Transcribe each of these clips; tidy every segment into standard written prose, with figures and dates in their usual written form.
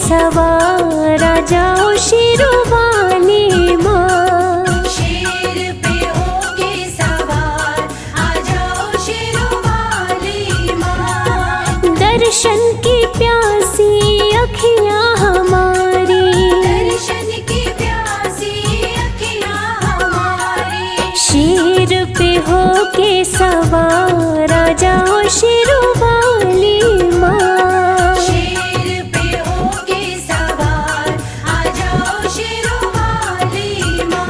सवार आ जाओ शेरों वाली माँ। शेर पे होके सवार आ जाओ शेरों वाली माँ। दर्शन की प्यासी अखियाँ हमारी, दर्शन की प्यासी अखियाँ हमारी। शेर पे होके सवार आ जाओ शेरों वाली माँ। शेर पे होके सवार आ जाओ शेरों वाली माँ।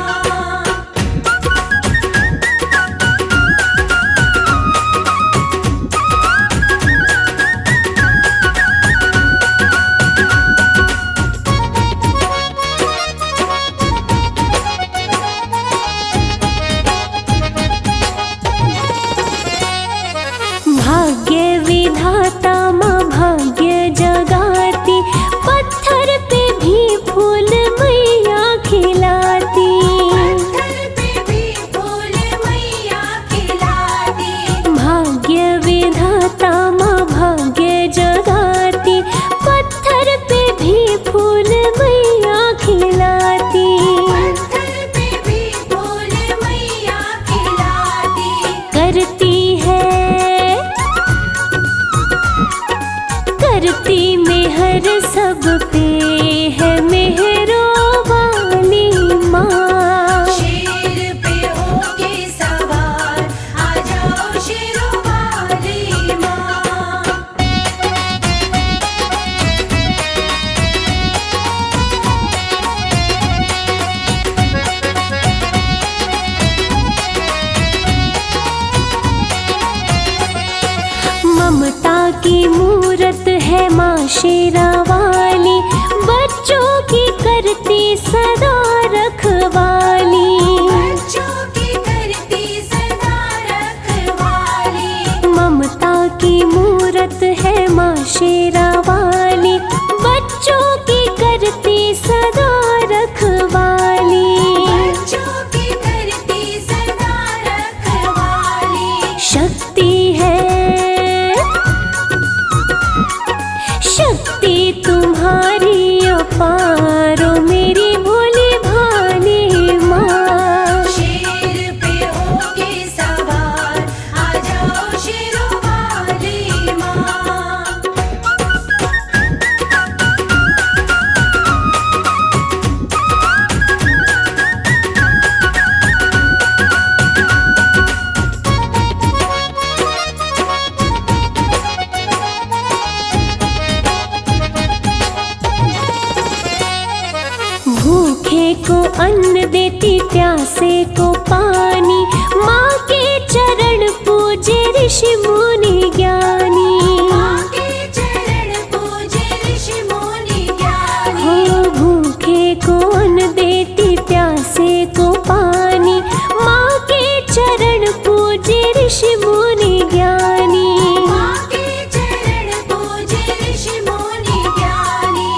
भाग्य विधाता माँ भाग्य जगाती, पत्थर पे भी फूल मैया खिलाती। पत्थर पे भी फूल मैया खिलाती। भाग्य विधाता माँ भाग्य जगाती, पत्थर पे भी फूल मैया खिलाती। पत्थर पे भी फूल मैया खिलाती। करती मेहर सब पे है मेहरों वाली माँ। शेर पे होके सवार आ जाओ शेरों वाली माँ। ममता की मूरत है माँ शेरा वाली, बच्चों की करती सदा रखवाली। बच्चों की करती सदा रखवाली। ममता की मूरत है माँ शेरा वाली, बच्चों की करती सदा रखवाली। बच्चों की करती सदा रखवाली। शक्ति है, शक्ति तुम्हारी अपार ओ मेरी भोली भाली माँ। शेर पे होके सवार आ जाओ शेरों वाली माँ। भूखे को अन्न देती, प्यासे को पानी, माँ के चरण पूजे ऋषि मुनि ज्ञानी। माँ के चरण पूजे ऋषि मुनि ज्ञानी। हो भूखे को अन्न देती, प्यासे को पानी, माँ के चरण पूजे ऋषि मुनि ज्ञानी। माँ के चरण पूजे ऋषि मुनि ज्ञानी।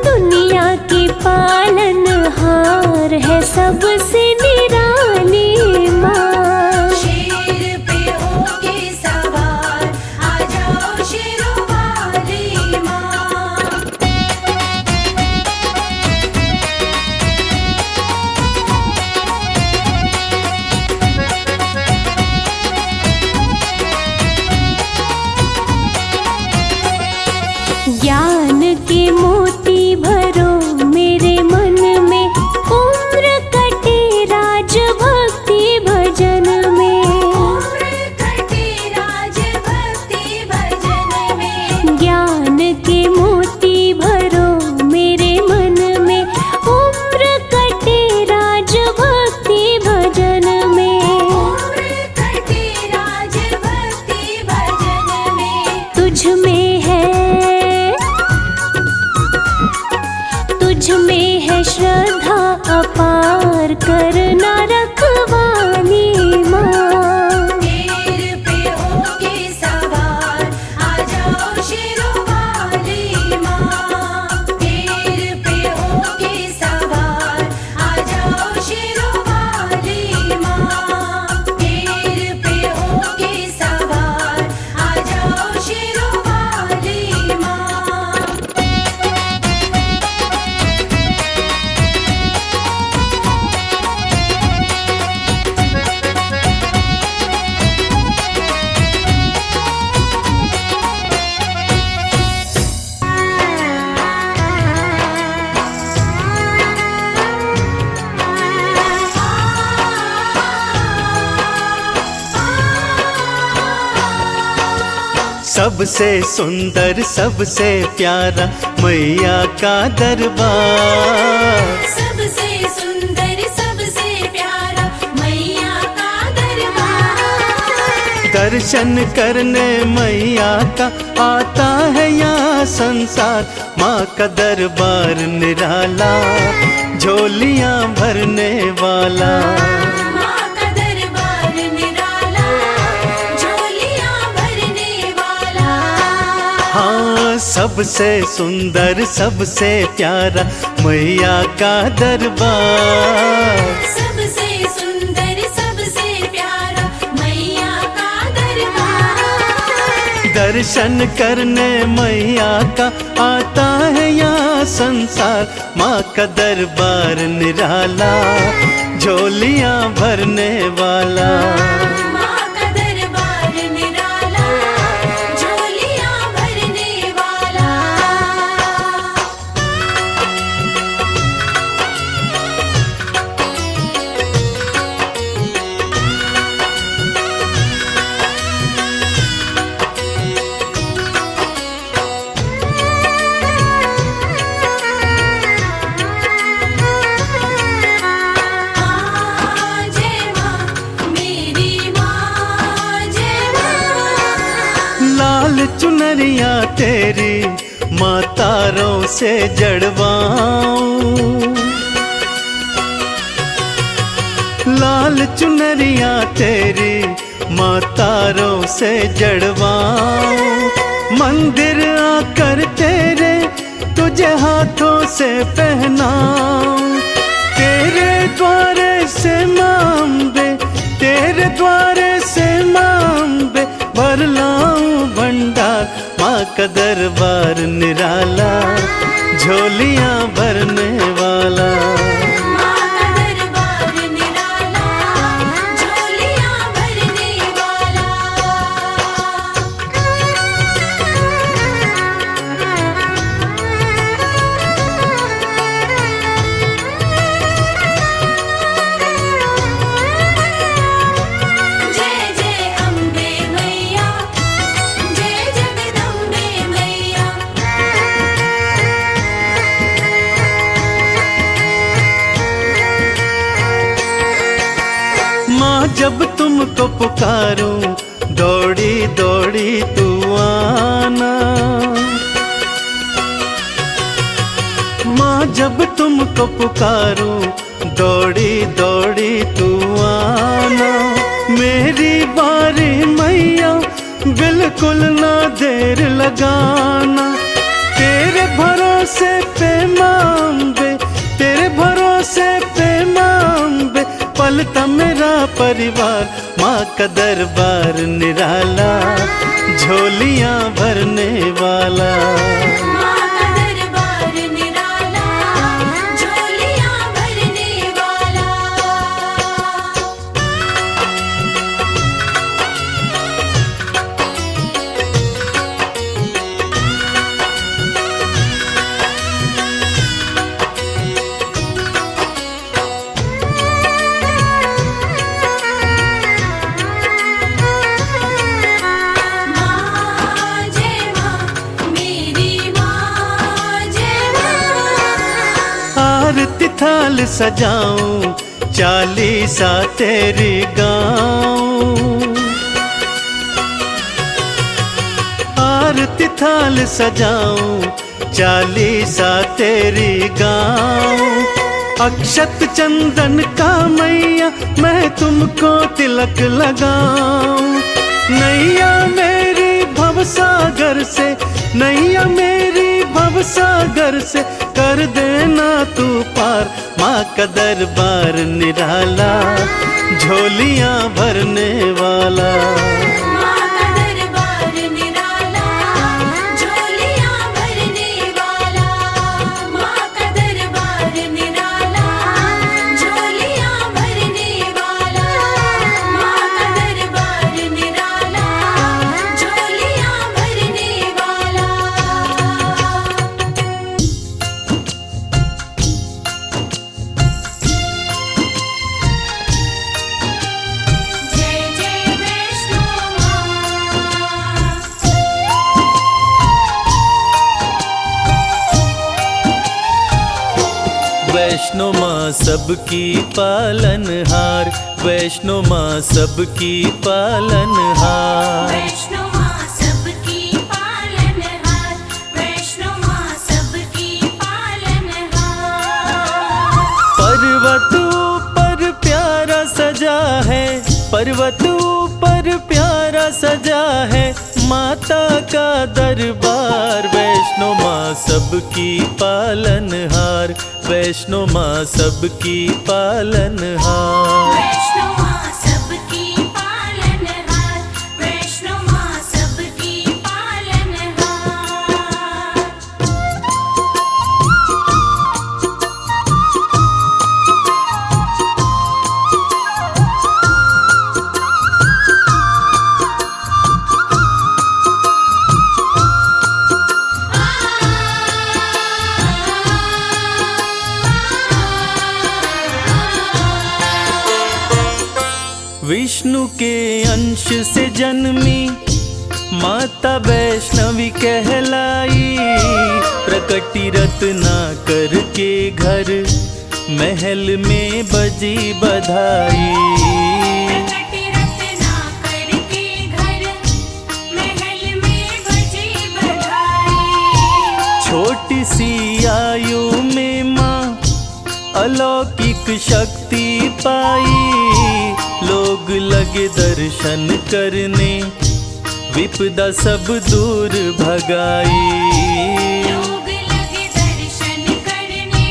दुनिया की पालनहार है सबसे निराली माँ। शेर पे होके सवार आ जाओ शेरों वाली माँ। ज्ञान के मोती भरो मेरे मन में, उम्र कटे राज भक्ति भजन में। उम्र कटे राज भक्ति भजन में। ज्ञान के मोती भरो मेरे मन में, उम्र कटे राज भक्ति भजन में। उम्र कटे राज भक्ति भजन में। तुझ में है श्रद्धा अपार, करना रखवाली माँ। शेर पे होके सवार आ जाओ शेरों वाली माँ। शेर पे होके सवार आ जाओ शेरों वाली माँ। शेर पे होके सवार आ जाओ सबसे सुंदर सबसे प्यारा मैया का दरबार। सबसे सुंदर सबसे प्यारा मैया का दरबार। दर्शन करने मैया का आता है यहाँ संसार। माँ का दरबार निराला झोलियाँ भरने वाला। माँ का दरबार निराला झोलियाँ भरने वाला। हाँ, सबसे सुंदर सबसे प्यारा मैया का दरबार। सबसे सुंदर सबसे प्यारा मैया का दरबार। दर्शन करने मैया का आता है यहाँ संसार। माँ का दरबार निराला झोलियाँ भरने वाला। माँ का दरबार निराला झोलियाँ भरने वाला। जय माँ मेरी माँ जय माँ। लाल चुनरिया तेरी माँ तारों से जड़वाऊं। लाल चुनरिया तेरी माँ तारों से जड़वाऊं। मंदिर आकर तेरे तुझे हाथों से पहनाऊं। तेरे द्वारे से माँ अम्बे, तेरे द्वारे से माँ अम्बे भर लाऊं भंडार। माँ का दरबार निराला झोलियाँ भरने वाला। माँ का दरबार निराला झोलियाँ भरने वाला। जय जय अम्बे मैया जय जगदम्बे मैया। माँ जब तुमको पुकारूं दौड़ी दौड़ी तू आना। माँ जब तुमको पुकारूं दौड़ी दौड़ी तू आना। मेरी बारी मैया बिल्कुल ना देर लगाना। तेरे भरोसे पे माँ अम्बे, तेरे भरोसे पे माँ अम्बे पलता मेरा परिवार। माँ का दरबार निराला झोलियाँ भरने वाला। माँ का दरबार निराला झोलियाँ भरने वाला। माँ जय माँ मेरी माँ जय माँ। आरती थाल सजाऊं चालीसा तेरी गाऊं। आरती थाल सजाऊं चालीसा तेरी गाऊं। अक्षत चंदन का मैया मैं तुमको तिलक लगाऊं। नैया मेरी भवसागर से, नैया मेरी भवसागर से कर देना तू पार। माँ का दरबार निराला झोलियाँ भरने वाला। माँ का दरबार निराला झोलियाँ भरने वाला। माँ का दरबार निराला झोलियाँ भरने वाला। माँ का दरबार निराला झोलियाँ भरने वाला। जय जय वैष्णो वैष्णो माँ सबकी पालनहार, वैष्णो माँ सबकी पालनहार। वैष्णो माँ सबकी पालनहार, वैष्णो माँ सबकी पालनहार। पर्वत ऊपर प्यारा सजा है, पर्वत ऊपर प्यारा सजा है माता का दरबार। वैष्णो माँ सबकी पालनहार, वैष्णो माँ सबकी पालनहार। वैष्णो माँ सबकी पालनहार, वैष्णो माँ सबकी पालनहार। विष्णु के अंश से जन्मी माता वैष्णवी कहलाई, प्रकटी रत्नाकर के घर महल में बजी बधाई। प्रकटी रत्नाकर के घर महल में बजी बधाई। छोटी सी आयु में माँ अलौकिक शक्ति पाई, लोग लगे दर्शन करने विपदा सब दूर भगाई। लोग लगे दर्शन करने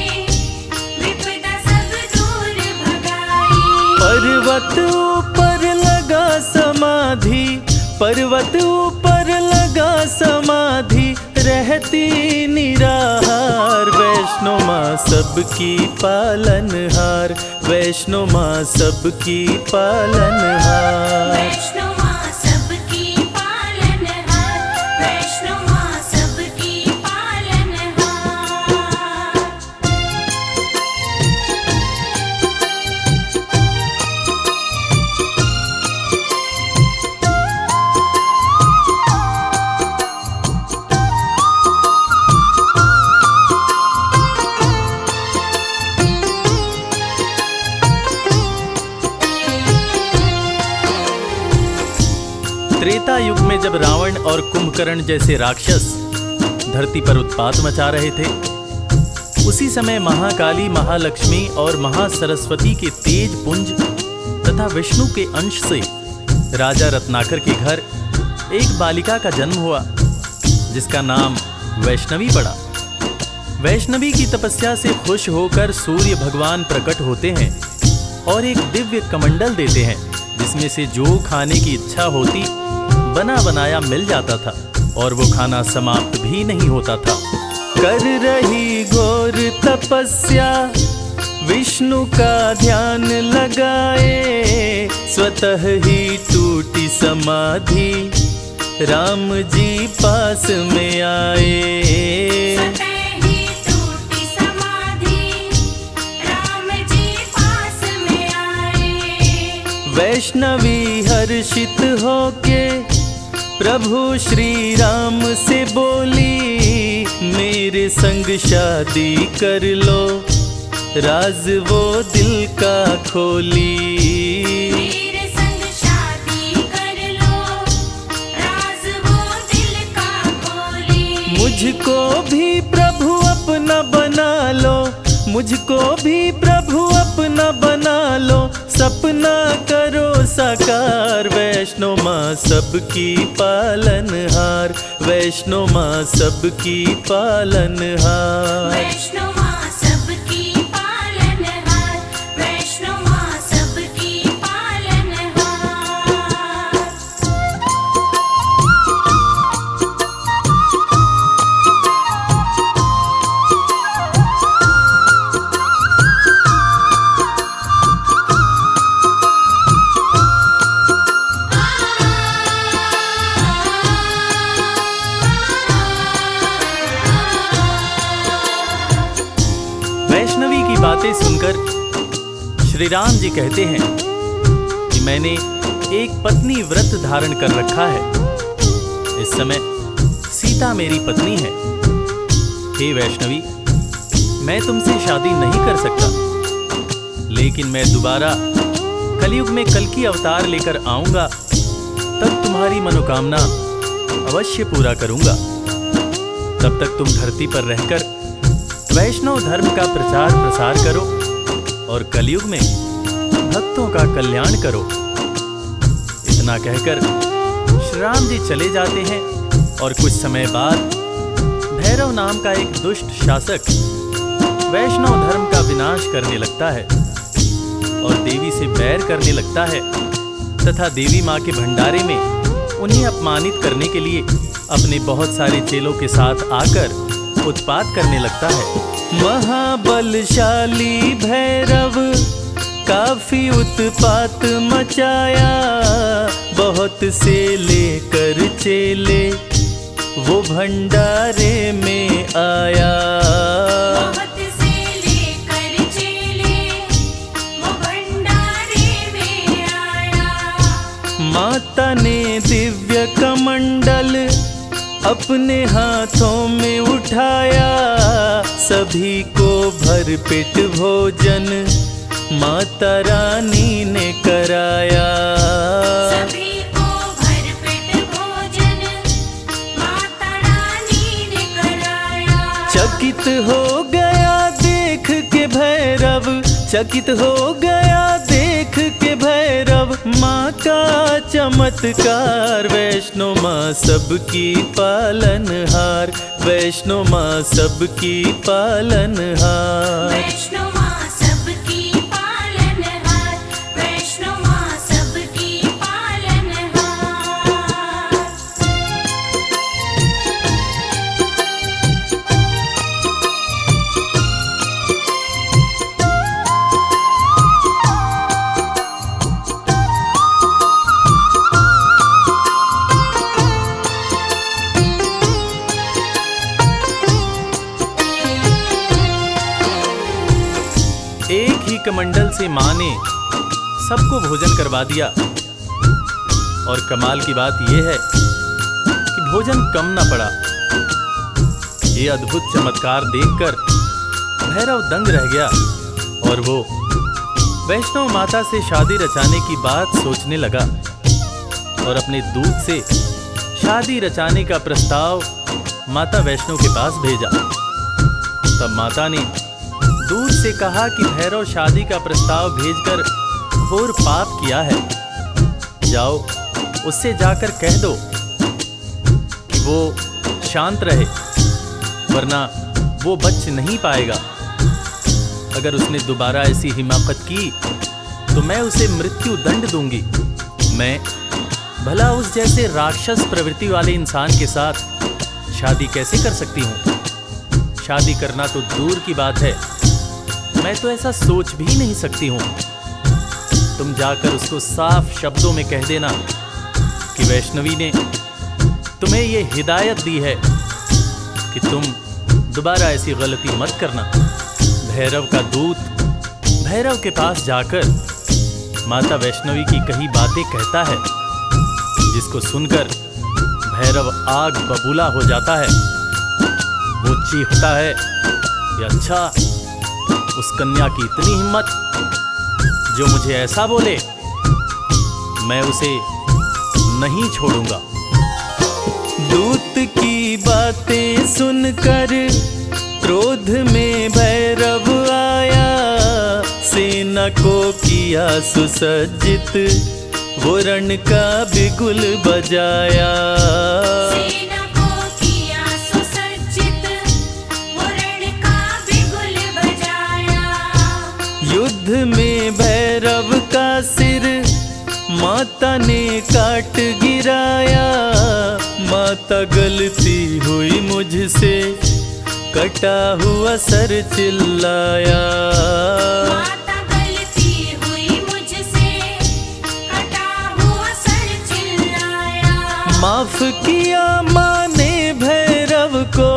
विपदा सब दूर भगाई। पर्वत ऊपर लगा समाधि, पर्वत ऊपर लगा समाधि रहती निराहार। वैष्णो माँ सबकी पालनहार, वैष्णो माँ सबकी पालनहार। वैष्णो माँ सबकी पालनहार, वैष्णो माँ सबकी पालनहार। त्रेता युग में जब रावण और कुंभकर्ण जैसे राक्षस धरती पर उत्पात मचा रहे थे, उसी समय महाकाली, महालक्ष्मी और महासरस्वती के तेज पुंज तथा विष्णु के अंश से राजा रत्नाकर के घर एक बालिका का जन्म हुआ, जिसका नाम वैष्णवी पड़ा। वैष्णवी की तपस्या से खुश होकर सूर्य भगवान प्रकट होते हैं और एक दिव्य कमंडल देते हैं, जिसमें से जो खाने की इच्छा होती बना बनाया मिल जाता था और वो खाना समाप्त भी नहीं होता था। कर रही घोर तपस्या विष्णु का ध्यान लगाए, स्वतः ही टूटी समाधि राम जी पास में आए। स्वतः ही टूटी समाधि राम जी पास में आए। वैष्णवी हर्षित होके प्रभु श्री राम से बोली, मेरे संग शादी कर लो, राज वो दिल का खोली। मेरे संग शादी कर लो, राज वो दिल का खोली। मुझको भी प्रभु अपना बना लो, मुझको भी प्रभु अपना बना लो, सपना करो साकार। वैष्णो माँ सबकी पालनहार, वैष्णो माँ सबकी पालनहार। वैष्णो माँ सबकी पालनहार, वैष्णो माँ सबकी पालनहार। वैष्णवी की बातें सुनकर श्री राम जी कहते हैं कि मैंने एक पत्नी व्रत धारण कर रखा है, इस समय सीता मेरी पत्नी है। हे वैष्णवी, मैं तुमसे शादी नहीं कर सकता, लेकिन मैं दोबारा कलयुग में कल्कि अवतार लेकर आऊंगा, तब तुम्हारी मनोकामना अवश्य पूरा करूंगा। तब तक तुम धरती पर रहकर वैष्णव धर्म का प्रचार प्रसार करो और कलयुग में भक्तों का कल्याण करो। इतना कहकर श्री राम जी चले जाते हैं और कुछ समय बाद भैरव नाम का एक दुष्ट शासक वैष्णव धर्म का विनाश करने लगता है और देवी से बैर करने लगता है तथा देवी माँ के भंडारे में उन्हें अपमानित करने के लिए अपने बहुत सारे चेलों के साथ आकर उत्पात करने लगता है। महाबलशाली भैरव काफी उत्पात मचाया, बहुत से लेकर चेले वो भंडारे में आया। बहुत से लेकर चेले वो भंडारे में आया। माता ने दिव्य कमंडल अपने हाथों में उठाया, सभी को भरपेट भोजन माता रानी ने कराया। सभी को भरपेट भोजन माता रानी ने कराया। चकित हो गया देख के भैरव, चकित हो गया देख के भैरव माँ का चमत्कार। वैष्णो माँ सबकी पालनहार, वैष्णो माँ सबकी पालनहार। वैष्णो माँ सबकी पालनहार, वैष्णो माँ सबकी पालनहार। एक ही कमंडल से माँ ने सबको भोजन करवा दिया और कमाल की बात यह है कि भोजन कम न पड़ा। ये अद्भुत चमत्कार देखकर भैरव दंग रह गया और वो वैष्णव माता से शादी रचाने की बात सोचने लगा और अपने दूत से शादी रचाने का प्रस्ताव माता वैष्णव के पास भेजा। तब माता ने दूत से कहा कि भैरव शादी का प्रस्ताव भेजकर घोर पाप किया है, जाओ उससे जाकर कह दो कि वो शांत रहे, वरना वो बच नहीं पाएगा। अगर उसने दोबारा ऐसी हिमाकत की तो मैं उसे मृत्यु दंड दूंगी। मैं भला उस जैसे राक्षस प्रवृत्ति वाले इंसान के साथ शादी कैसे कर सकती हूँ? शादी करना तो दूर की बात है, मैं तो ऐसा सोच भी नहीं सकती हूँ। तुम जाकर उसको साफ शब्दों में कह देना कि वैष्णवी ने तुम्हें ये हिदायत दी है कि तुम दोबारा ऐसी गलती मत करना। भैरव का दूत भैरव के पास जाकर माता वैष्णवी की कही बातें कहता है, जिसको सुनकर भैरव आग बबूला हो जाता है। वो चीखता है कि अच्छा, उस कन्या की इतनी हिम्मत जो मुझे ऐसा बोले, मैं उसे नहीं छोड़ूंगा। दूत की बातें सुनकर क्रोध में भैरव आया, सेना को किया सुसज्जित, वो रण का बिगुल बजाया। सेना को किया सुसज्जित, वो रण का बिगुल बजाया। युद्ध में भैरव का सिर माता ने काट गिराया। माता गलती हुई मुझसे, कटा हुआ सर चिल्लाया। माता गलती हुई मुझसे, कटा हुआ सर चिल्लाया। माफ किया माँ ने भैरव को,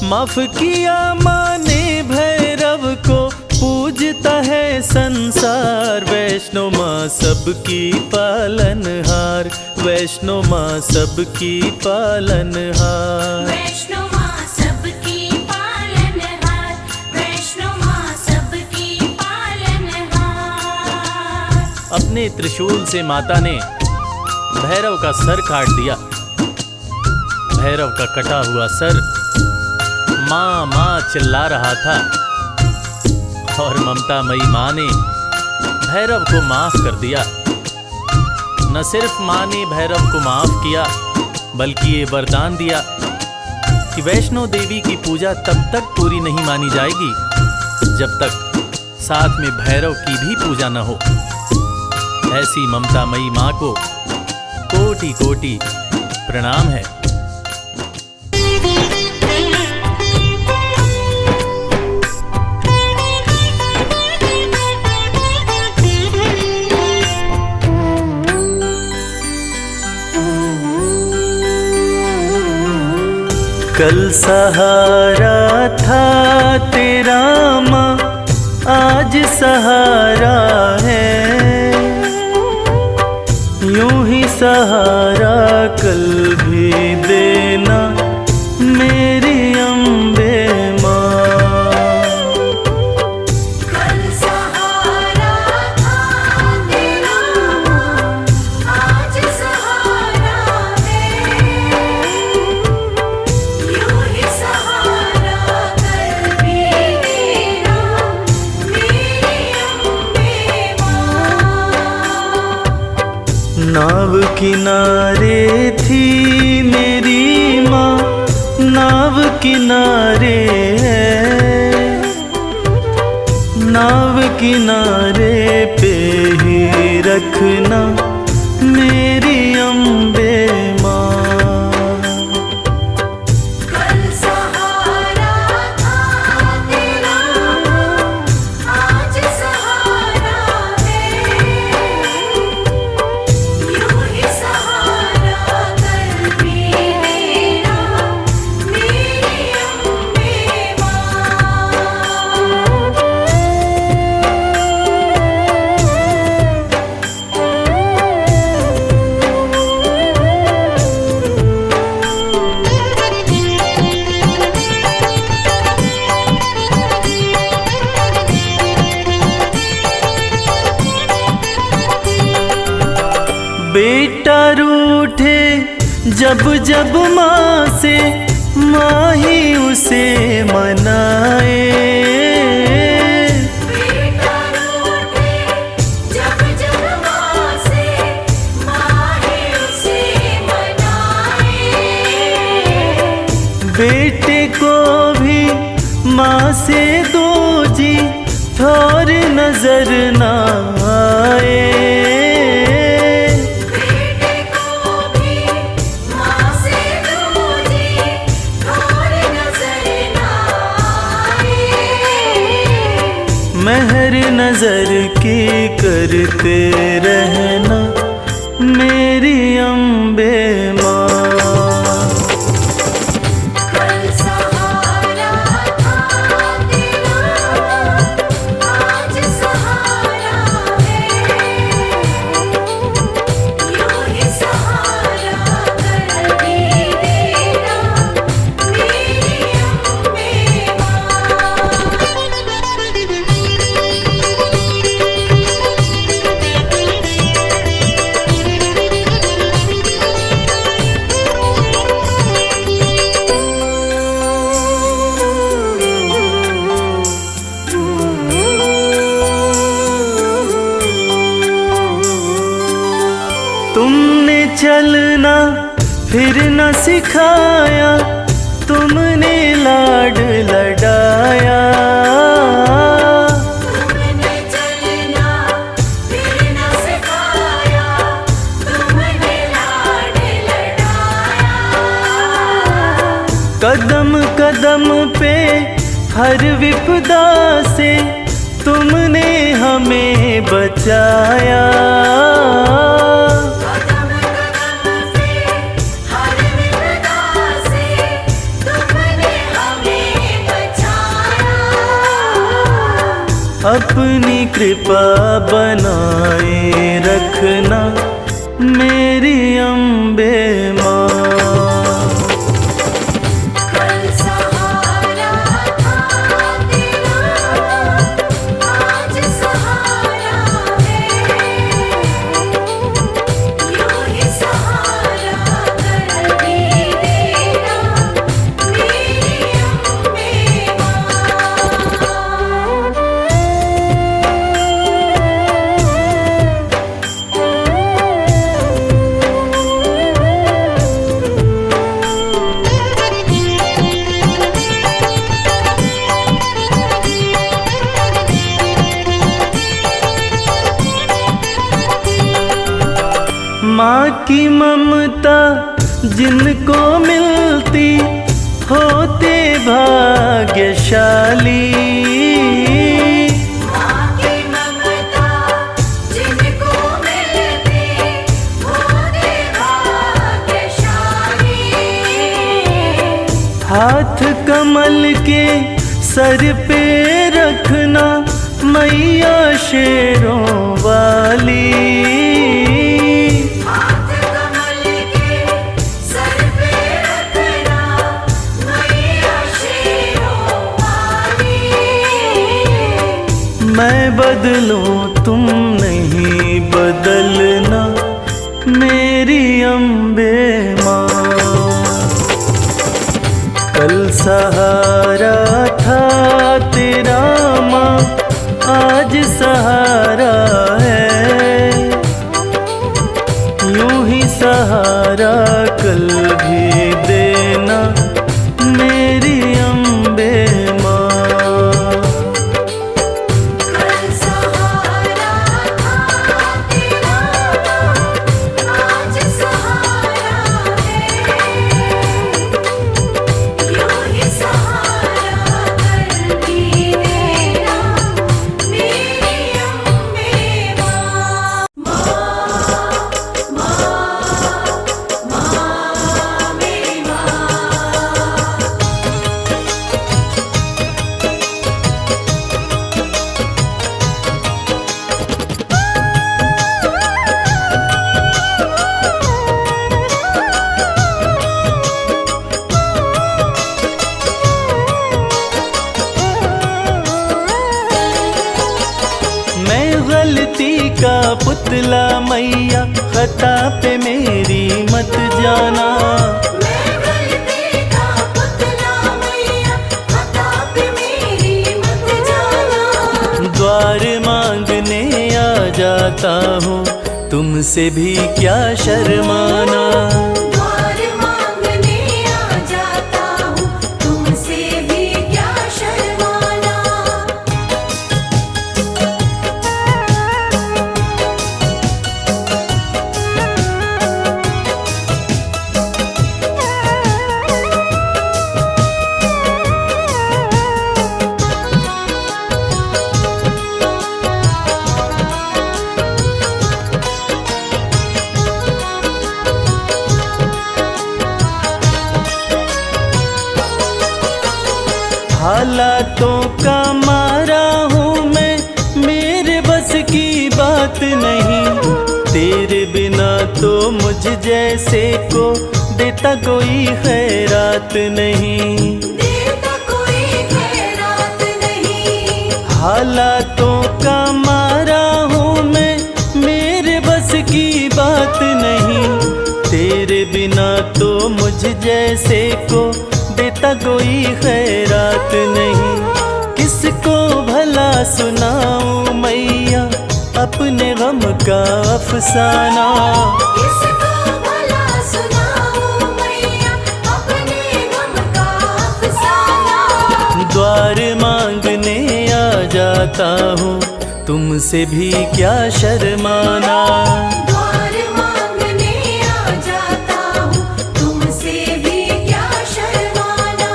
माफ किया माँ ने भैरव को, पूजता है संसार। वैष्णो माँ सबकी पालनहार, वैष्णो माँ सबकी पालनहार। वैष्णो माँ सबकी पालनहार, वैष्णो अपने त्रिशूल से माता ने भैरव का सर काट दिया। भैरव का कटा हुआ सर माँ माँ चिल्ला रहा था और ममतामयी माँ ने भैरव को माफ कर दिया। न सिर्फ माँ ने भैरव को माफ किया बल्कि ये वरदान दिया कि वैष्णो देवी की पूजा तब तक पूरी नहीं मानी जाएगी जब तक साथ में भैरव की भी पूजा न हो। ऐसी ममतामयी माँ को कोटि कोटि प्रणाम है। कल सहारा था तेरा माँ, आज सहारा है। यूं ही सहारा कल भी देना मेरी अम्बे माँ। कल सहारा था तेरा माँ, आज सहारा है। यूं ही सहारा कल भी देना मेरी अम्बे माँ। नाव किनारे थी मेरी माँ, नाव किनारे है। नाव किनारे पे ही रखना मेरी अम्बे माँ। कल सहारा था तेरा माँ, आज सहारा है। यूं ही सहारा कल भी देना मेरी अम्बे माँ। बेटा रूठे जब जब माँ से, माँ ही उसे मनाए। बेटा रूठे जब जब माँ से, माँ ही उसे मनाए। बेटे को भी माँ से दो जी, थोर नजर ना आए। बेटे को भी माँ से दूजी और नजर ना आए। मेहर नजर की करते रहना मेरी अम्बे माँ। कल सहारा था तेरा माँ, आज सहारा है। यूं ही सहारा कल भी देना मेरी अम्बे माँ। तुमने चलना फिर न सिखाया, तुमने लाड लडाया। तुमने चलना फिर न सिखाया, तुमने लाड लडाया। कदम कदम पे हर विपदा से तुमने हमें बचाया। कदम कदम पे हर विपदा से तुमने हमें बचाया। अपनी कृपा बनाए रखना मेरी अम्बे माँ। कल सहारा था तेरा माँ, आज सहारा है। माँ की ममता जिनको मिलती होते भाग्यशाली। माँ की ममता जिनको मिलती होते भाग्यशाली। हाथ कमल के सर पे रखना मैया शेरों वाली। हाथ कमल के सर पे रखना मैया शेरों वाली। मैं बदलूं तुम नहीं बदलना मेरी अम्बे माँ। कल सहारा था तेरा माँ, आज सहारा है। यूं ही सहारा कल भी देना मेरी अम्बे माँ। कल सहारा था तेरा आज सहारा है। यूं ही सहारा कल भी देना मेरी अम्बे माँ। माँ मेरी माँ। मैं गलती का पुतला मैया, खता पे मेरी मत जाना। मैं गलती का पुतला मैया, खता पे मेरी मत जाना। द्वार मांगने आ जाता हूँ, तुमसे भी क्या शर्माना। द्वार मांगने आ जाता हूँ, तुमसे भी क्या शर्माना। हालातों का मारा हूँ मैं, मेरे बस की बात नहीं। तेरे बिना तो मुझ जैसे को देता कोई खैरात नहीं। देता कोई खैरात नहीं। हालातों का मारा हूँ मैं, मेरे बस की बात नहीं। तेरे बिना तो मुझ जैसे को देता कोई खैरात नहीं। किसको भला सुनाऊं मैया अपने गम का अफसाना। किसको भला सुनाऊं मैया अपने गम का अफसाना। द्वार मांगने आ जाता हूँ, तुमसे भी क्या शर्माना। द्वार मांगने आ जाता हूँ, तुमसे भी क्या शर्माना।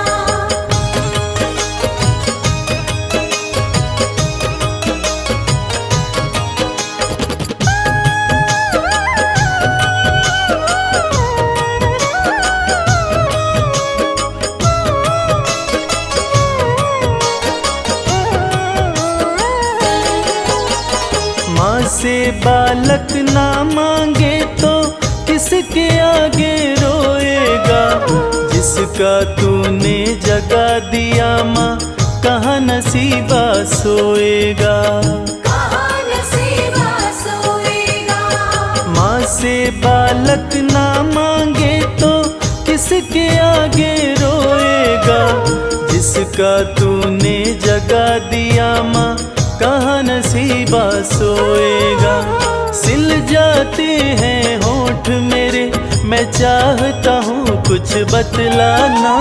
माँ से बालक ना मांगे तो किसके आगे रोएगा। जिसका तूने जगा दिया माँ, कहाँ नसीबा सोएगा। कहाँ नसीबा सोएगा। माँ से बालक ना मांगे तो किसके आगे रोएगा। जिसका तूने जगा दिया माँ, कहाँ नसीबा सोएगा। सिल जाते हैं होठ मेरे, मैं चाहता हूँ कुछ बतलाना।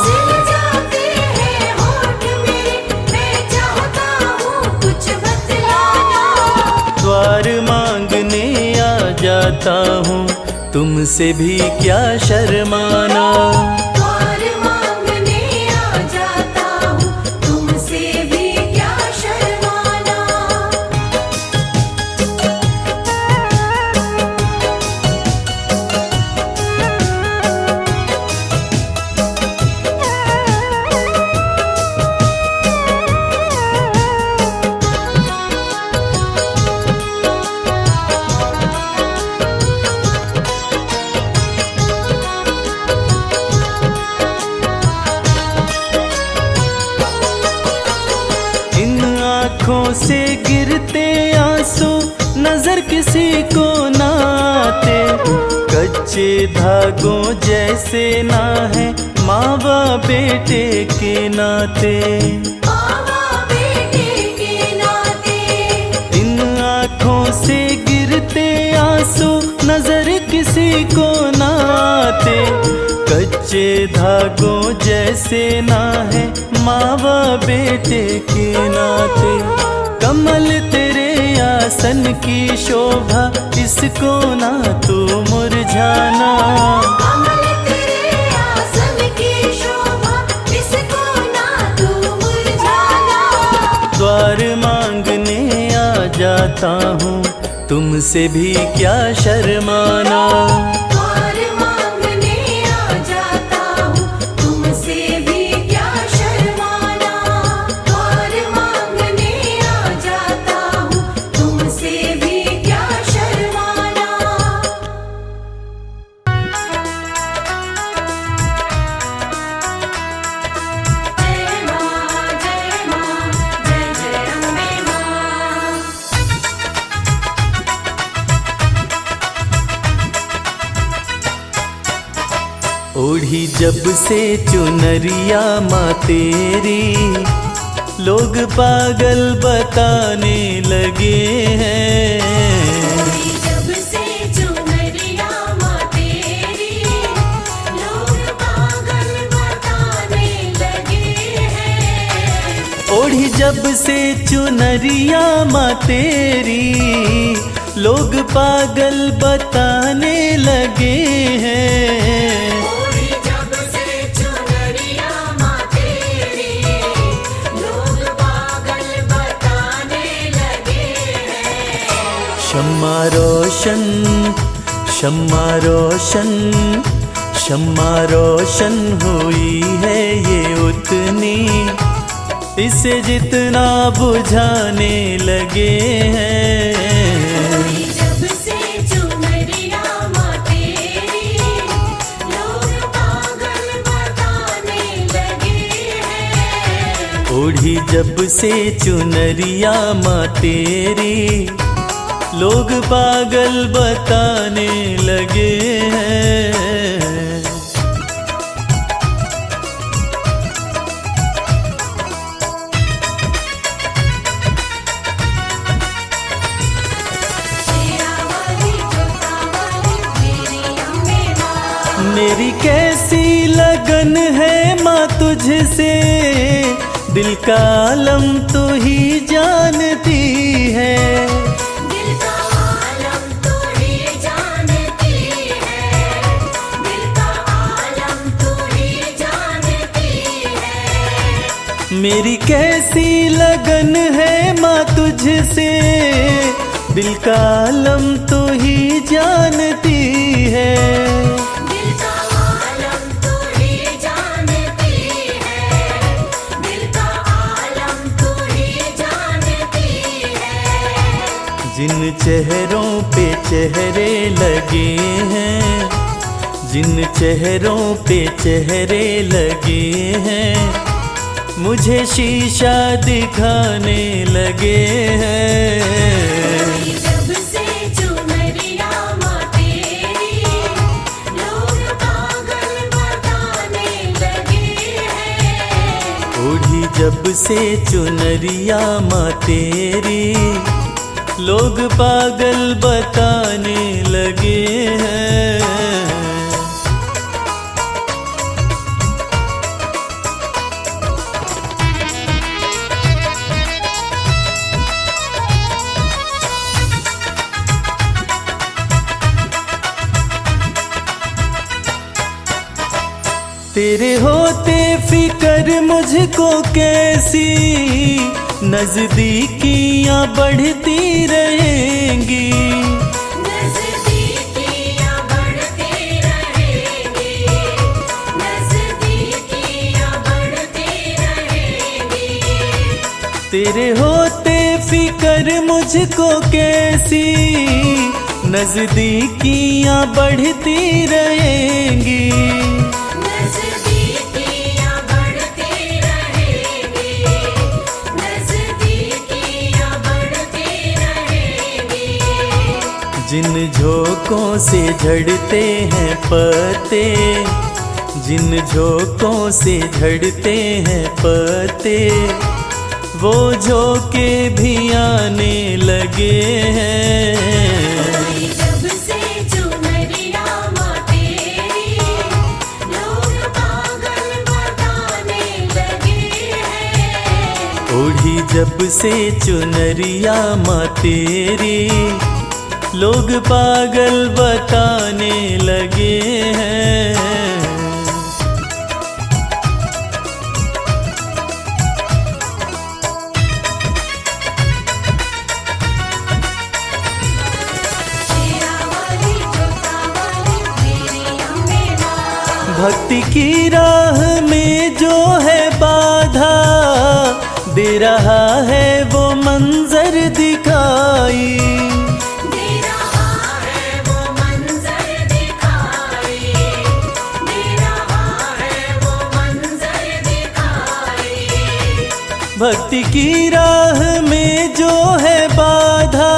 सिल जाते हैं होठ मेरे, मैं चाहता हूँ कुछ बतलाना। द्वार मांगने आ जाता जाता हूँ, तुमसे भी क्या शर्माना। द्वार मांगने आ जाता हूँ, तुमसे भी क्या शर्माना। इन आँखों से गिरते आंसू नजर किसी को ना आते, कच्चे धागों जैसे ना है माँ बाप बेटे के नाते। बाबा बेटे के नाते। इन आँखों से गिरते आंसू नजर किसी को ना आते, कच्चे धागों जैसे ना है माँ बाप बेटे के नाते। कमल तेरे आसन की शोभा, इसको ना तू मुरझाना। कमल तेरे आसन की शोभा, इसको ना तू मुरझाना। द्वार मांगने आ जाता हूँ, तुमसे भी क्या शर्माना। द्वार मांगने आ जाता हूँ, तुमसे भी क्या शर्माना। द्वार मांगने आ जाता हूँ, तुमसे भी क्या शर्माना। जय माँ जय जय अम्बे माँ। ओढ़ी जब से चुनरिया माँ तेरी, लोग पागल बताने लगे हैं। जब से चुनरिया माँ तेरी, लोग पागल बताने लगे हैं। ओढ़ी जब से चुनरिया माँ तेरी, लोग पागल बताने लगे हैं। ओढ़ी जब से चुनरिया माँ तेरी, लोग पागल बताने लगे हैं। शम्मा रोशन शम्मा रोशन शम्मा रोशन हुई है ये उतनी, इसे जितना बुझाने लगे हैं। ओढ़ी जब से चुनरिया माँ तेरी, लोग पागल बताने लगे हैं। ओढ़ी जब से चुनरिया माँ तेरी, लोग पागल बताने लगे हैं। शेरा वाली जोता वाली मेरी अम्बे माँ। मेरी कैसी लगन है माँ तुझसे, दिल का आलम तू ही जानती है। दिल का आलम तू ही जानती है। दिल का आलम तू ही जानती है। मेरी कैसी लगन है माँ तुझसे, दिल का आलम तू ही जानती है। दिल का आलम तू ही जानती है। दिल का आलम तू ही जानती है। जिन चेहरों पे चेहरे लगे हैं, जिन चेहरों पे चेहरे लगे हैं, मुझे शीशा दिखाने लगे हैं। जब से चुनरिया माँ तेरी, लोग पागल बताने लगे हैं। ओढ़ी जब से चुनरिया माँ तेरी, लोग पागल बताने लगे हैं। तेरे होते फिकर मुझको कैसी नजदीकियां बढ़ती रहेंगी। नजदीकियां बढ़ती रहेंगी, नजदीकियां बढ़ती रहेंगी। तेरे होते फिकर मुझको कैसी नजदीकियां बढ़ती रहेंगी। नजदीकियां बढ़ती रहेंगी, नजदीकियां बढ़ती रहेंगी। जिन झोंकों से झड़ते हैं पत्ते, जिन झोंकों से झड़ते हैं पत्ते, वो झोंके भी आने लगे हैं। जब से चुनरिया माँ तेरी लोग पागल बताने लगे हैं। ओढ़ी जब से चुनरिया माँ तेरी लोग पागल बताने लगे हैं। शेरावाली जोतावाली मेरी अम्बे माँ। भक्ति की राह में जो है बाधा दे रहा है वो मंजर दिखाई। दे रहा है वो मंजर दिखाई, दे रहा है वो मंजर दिखाई। भक्ति की राह में जो है बाधा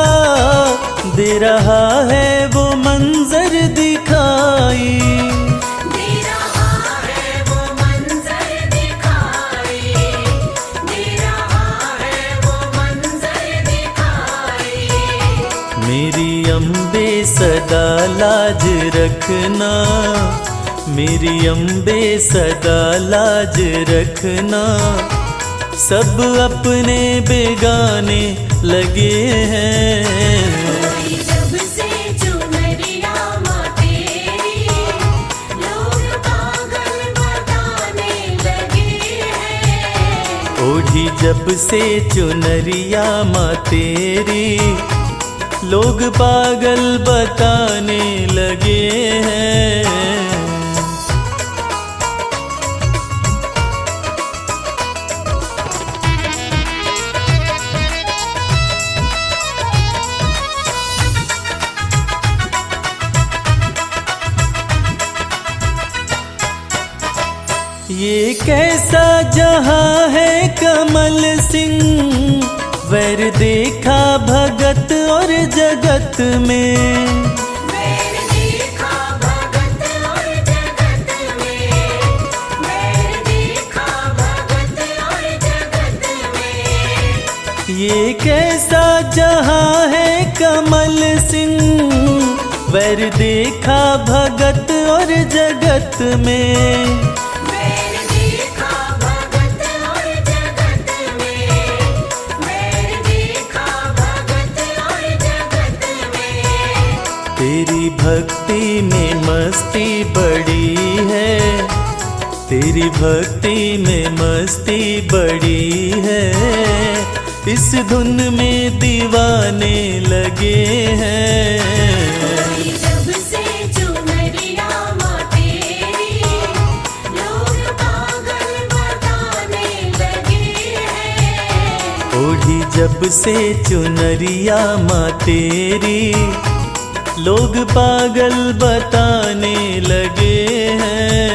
दे रहा है वो मंजर दिखाई। दे रहा है वो मंजर दिखाई, दे रहा है वो मंजर दिखाई। मेरी अम्बे सदा लाज रखना, मेरी अम्बे सदा लाज रखना, सब अपने बेगाने लगे हैं। जब से चुनरिया माँ तेरी लोग पागल बताने लगे हैं। ओढ़ी जब से चुनरिया माँ तेरी लोग पागल बताने लगे हैं। ये कैसा जहां है कमल सिंह, वैर देखा भगत और जगत में। वैर देखा भगत और जगत में, वैर देखा भगत और जगत में। ये कैसा जहां है कमल सिंह, वैर देखा भगत और जगत में। वैर देखा भगत और जगत में, वैर देखा भगत और जगत में। तेरी भक्ति में मस्ती बड़ी है, तेरी भक्ति में मस्ती बड़ी है, इस धुन में दीवाने लगे हैं। जब से चुनरिया माँ तेरी लोग पागल बताने लगे हैं। ओढ़ी जब से चुनरिया माँ तेरी लोग पागल बताने लगे हैं।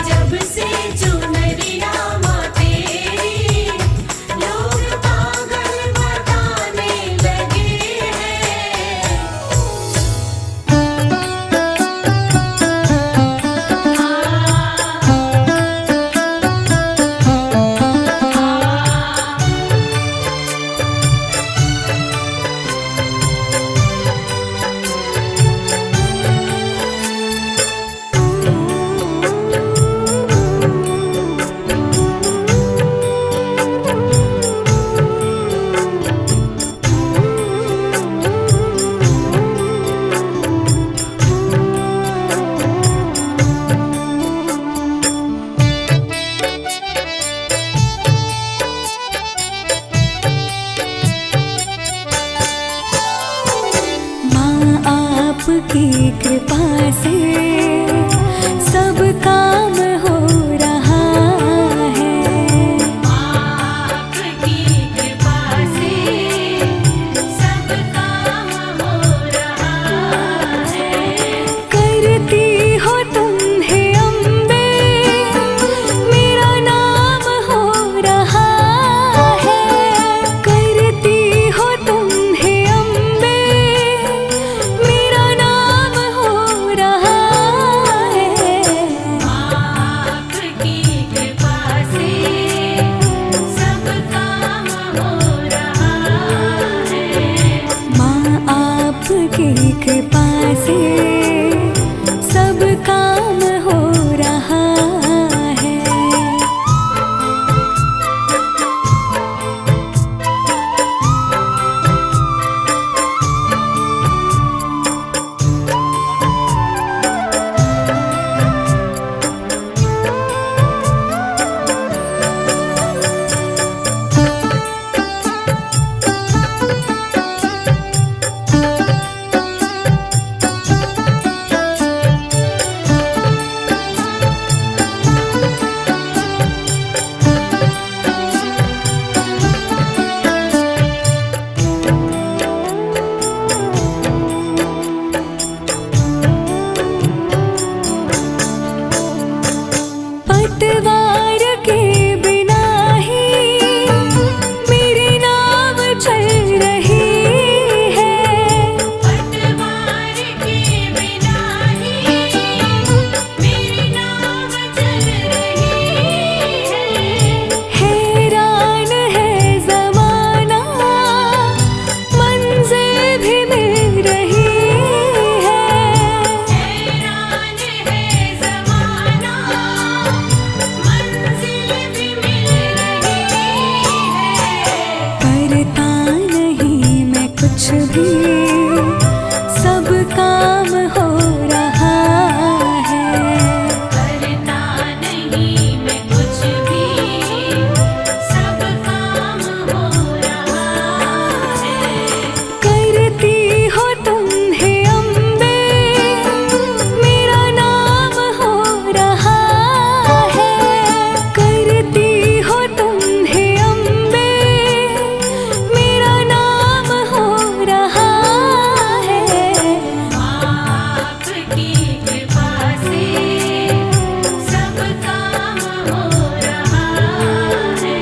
जब से चुनरिया माँ तेरी लोग पागल बताने लगे हैं। माँ आपकी कृपा से सब काम हो रहा है। आपकी कृपा से सब काम हो रहा है। करती हो तुम हे अम्बे, मेरा नाम हो रहा है। करती हो तुम हे अम्बे, मेरा नाम हो रहा है। आपकी कृपा से सब काम हो रहा है। माँ आपकी कृपा से सब काम हो रहा है। पतवार के बिना ही मेरी नाव चल रही है। पतवार के बिना ही मेरी नाव चल रही है। हैरान है ज़माना, मंज़िल भी मिल रही है। हैरान है ज़माना, मंजिल भी मिल रही है। करता नहीं मैं कुछ भी, सब काम हो रहा है। करता नहीं मैं कुछ भी, सब काम हो रहा है। करती हो तुम हे अम्बे, मेरा नाम हो रहा है। करती हो तुम हे अम्बे, मेरा नाम हो रहा है। आपकी कृपा से सब काम हो रहा है।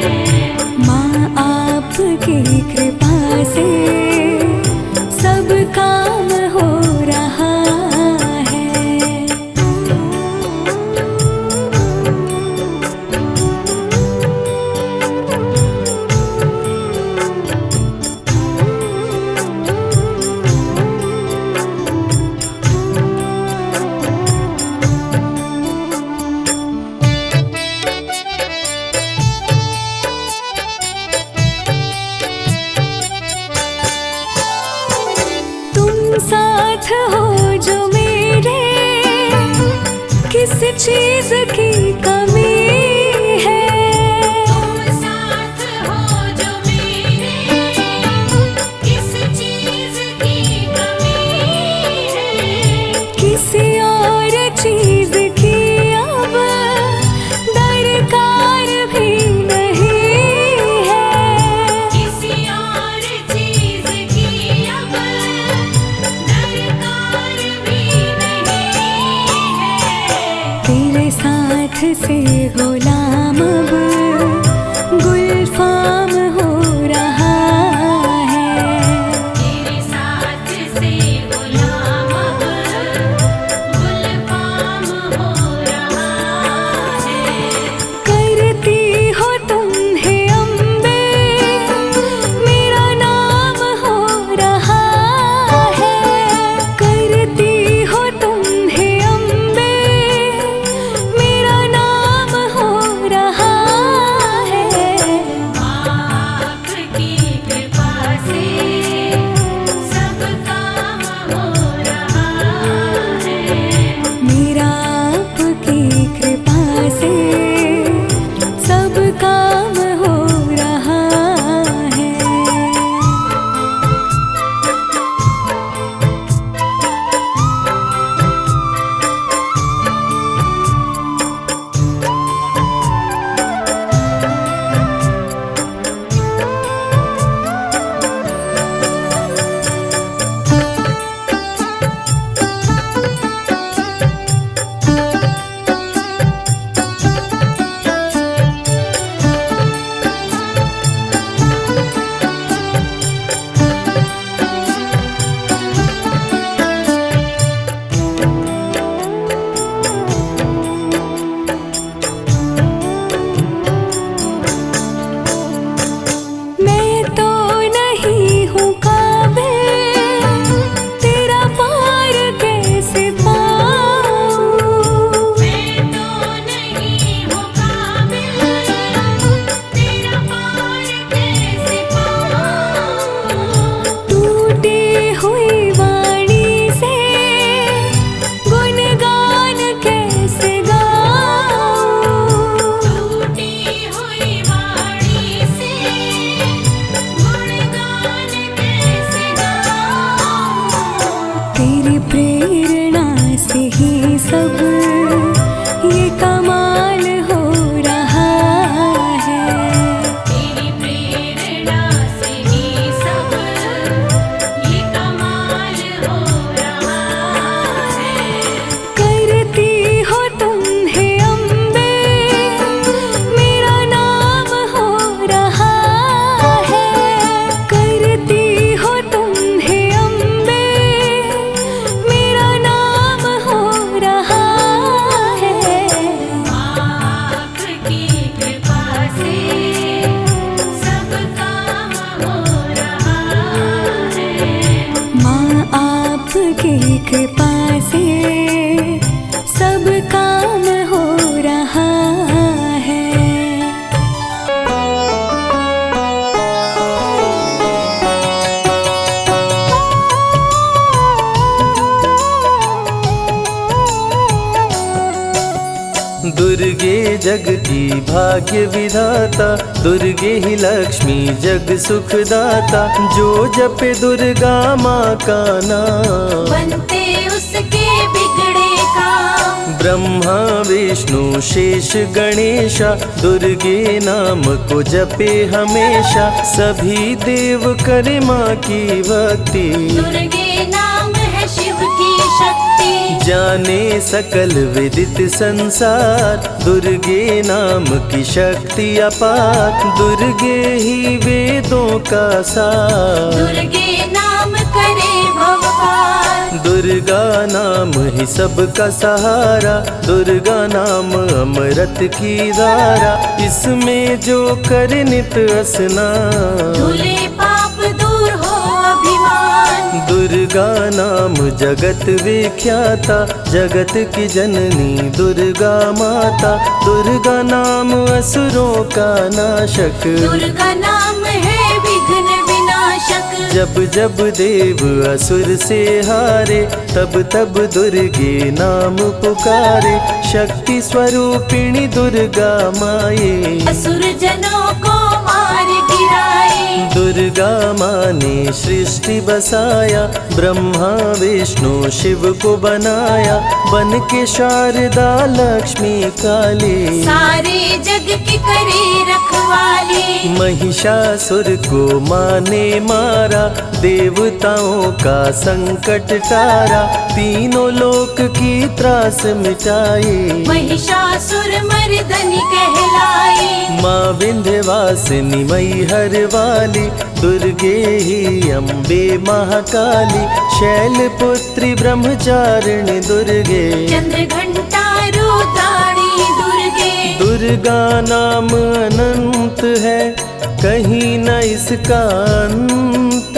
माँ आपकी कृपा से सब काम हो रहा है। तुम साथ हो जो मेरे, किस चीज की कमी है। तुम साथ हो जो मेरे, किस चीज़ की कमी है। किसी और चीज की अब दरकार भी नहीं है। किसी और चीज़ की अब दरकार भी नहीं है। तेरे साथ से सब ये कमाल हो रहा है। तेरी प्रेरणा से ही सब ये कमाल हो रहा है। करती हो तुम हे अम्बे, मेरा नाम हो रहा है। करती हो तुम हे अम्बे, मेरा नाम हो रहा है। आपकी कृपा से सब काम हो रहा है। माँ आपकी कृपा से सब काम हो रहा है। दुर्गे जग की भाग्य विधाता, दुर्गे ही लक्ष्मी जग सुखदाता। जो जपे दुर्गा माँ का नाम, बनते उसके बिगड़े काम। ब्रह्मा विष्णु शेष गणेशा, दुर्गे नाम को जपे हमेशा। सभी देव करे माँ की भक्ति, दुर्गे नाम है शिव की शक्ति। जाने सकल विदित संसार, दुर्गे नाम की शक्ति अपार। दुर्गे ही वेदों का सार, दुर्गे नाम करे भवपार। दुर्गा नाम ही सबका सहारा। दुर्गा नाम अमृत की धारा, इसमें जो करे नित स्नान। धुले पाप दूर हो अभिमान। दुर्गा नाम जगत विख्याता, जगत की जननी दुर्गा माता। दुर्गा नाम असुरों का नाशक, दुर्गा नाम है विघ्न विनाशक। जब जब देव असुर से हारे, तब तब दुर्गे नाम पुकारे। शक्ति स्वरूपिणी दुर्गा माये, असुर जनों को मार गिराए। दुर्गा माँ ने सृष्टि बसाया, ब्रह्मा विष्णु शिव को बनाया। बन के शारदा लक्ष्मी काली, सारे जग की करे रखवाली। महिषासुर को माँ ने मारा, देवताओं का संकट टारा। तीनों लोक की त्रास मिटाई, महिषासुर मर्दनी कहलाई। माँ विंध्यवासिनी मैहर वाली, दुर्गे ही अम्बे महाकाली। शैलपुत्री ब्रह्मचारिणी दुर्गे, चंद्रघंटा रुद्राणी दुर्गे। दुर्गा नाम अनंत है, कहीं न इसका अंत।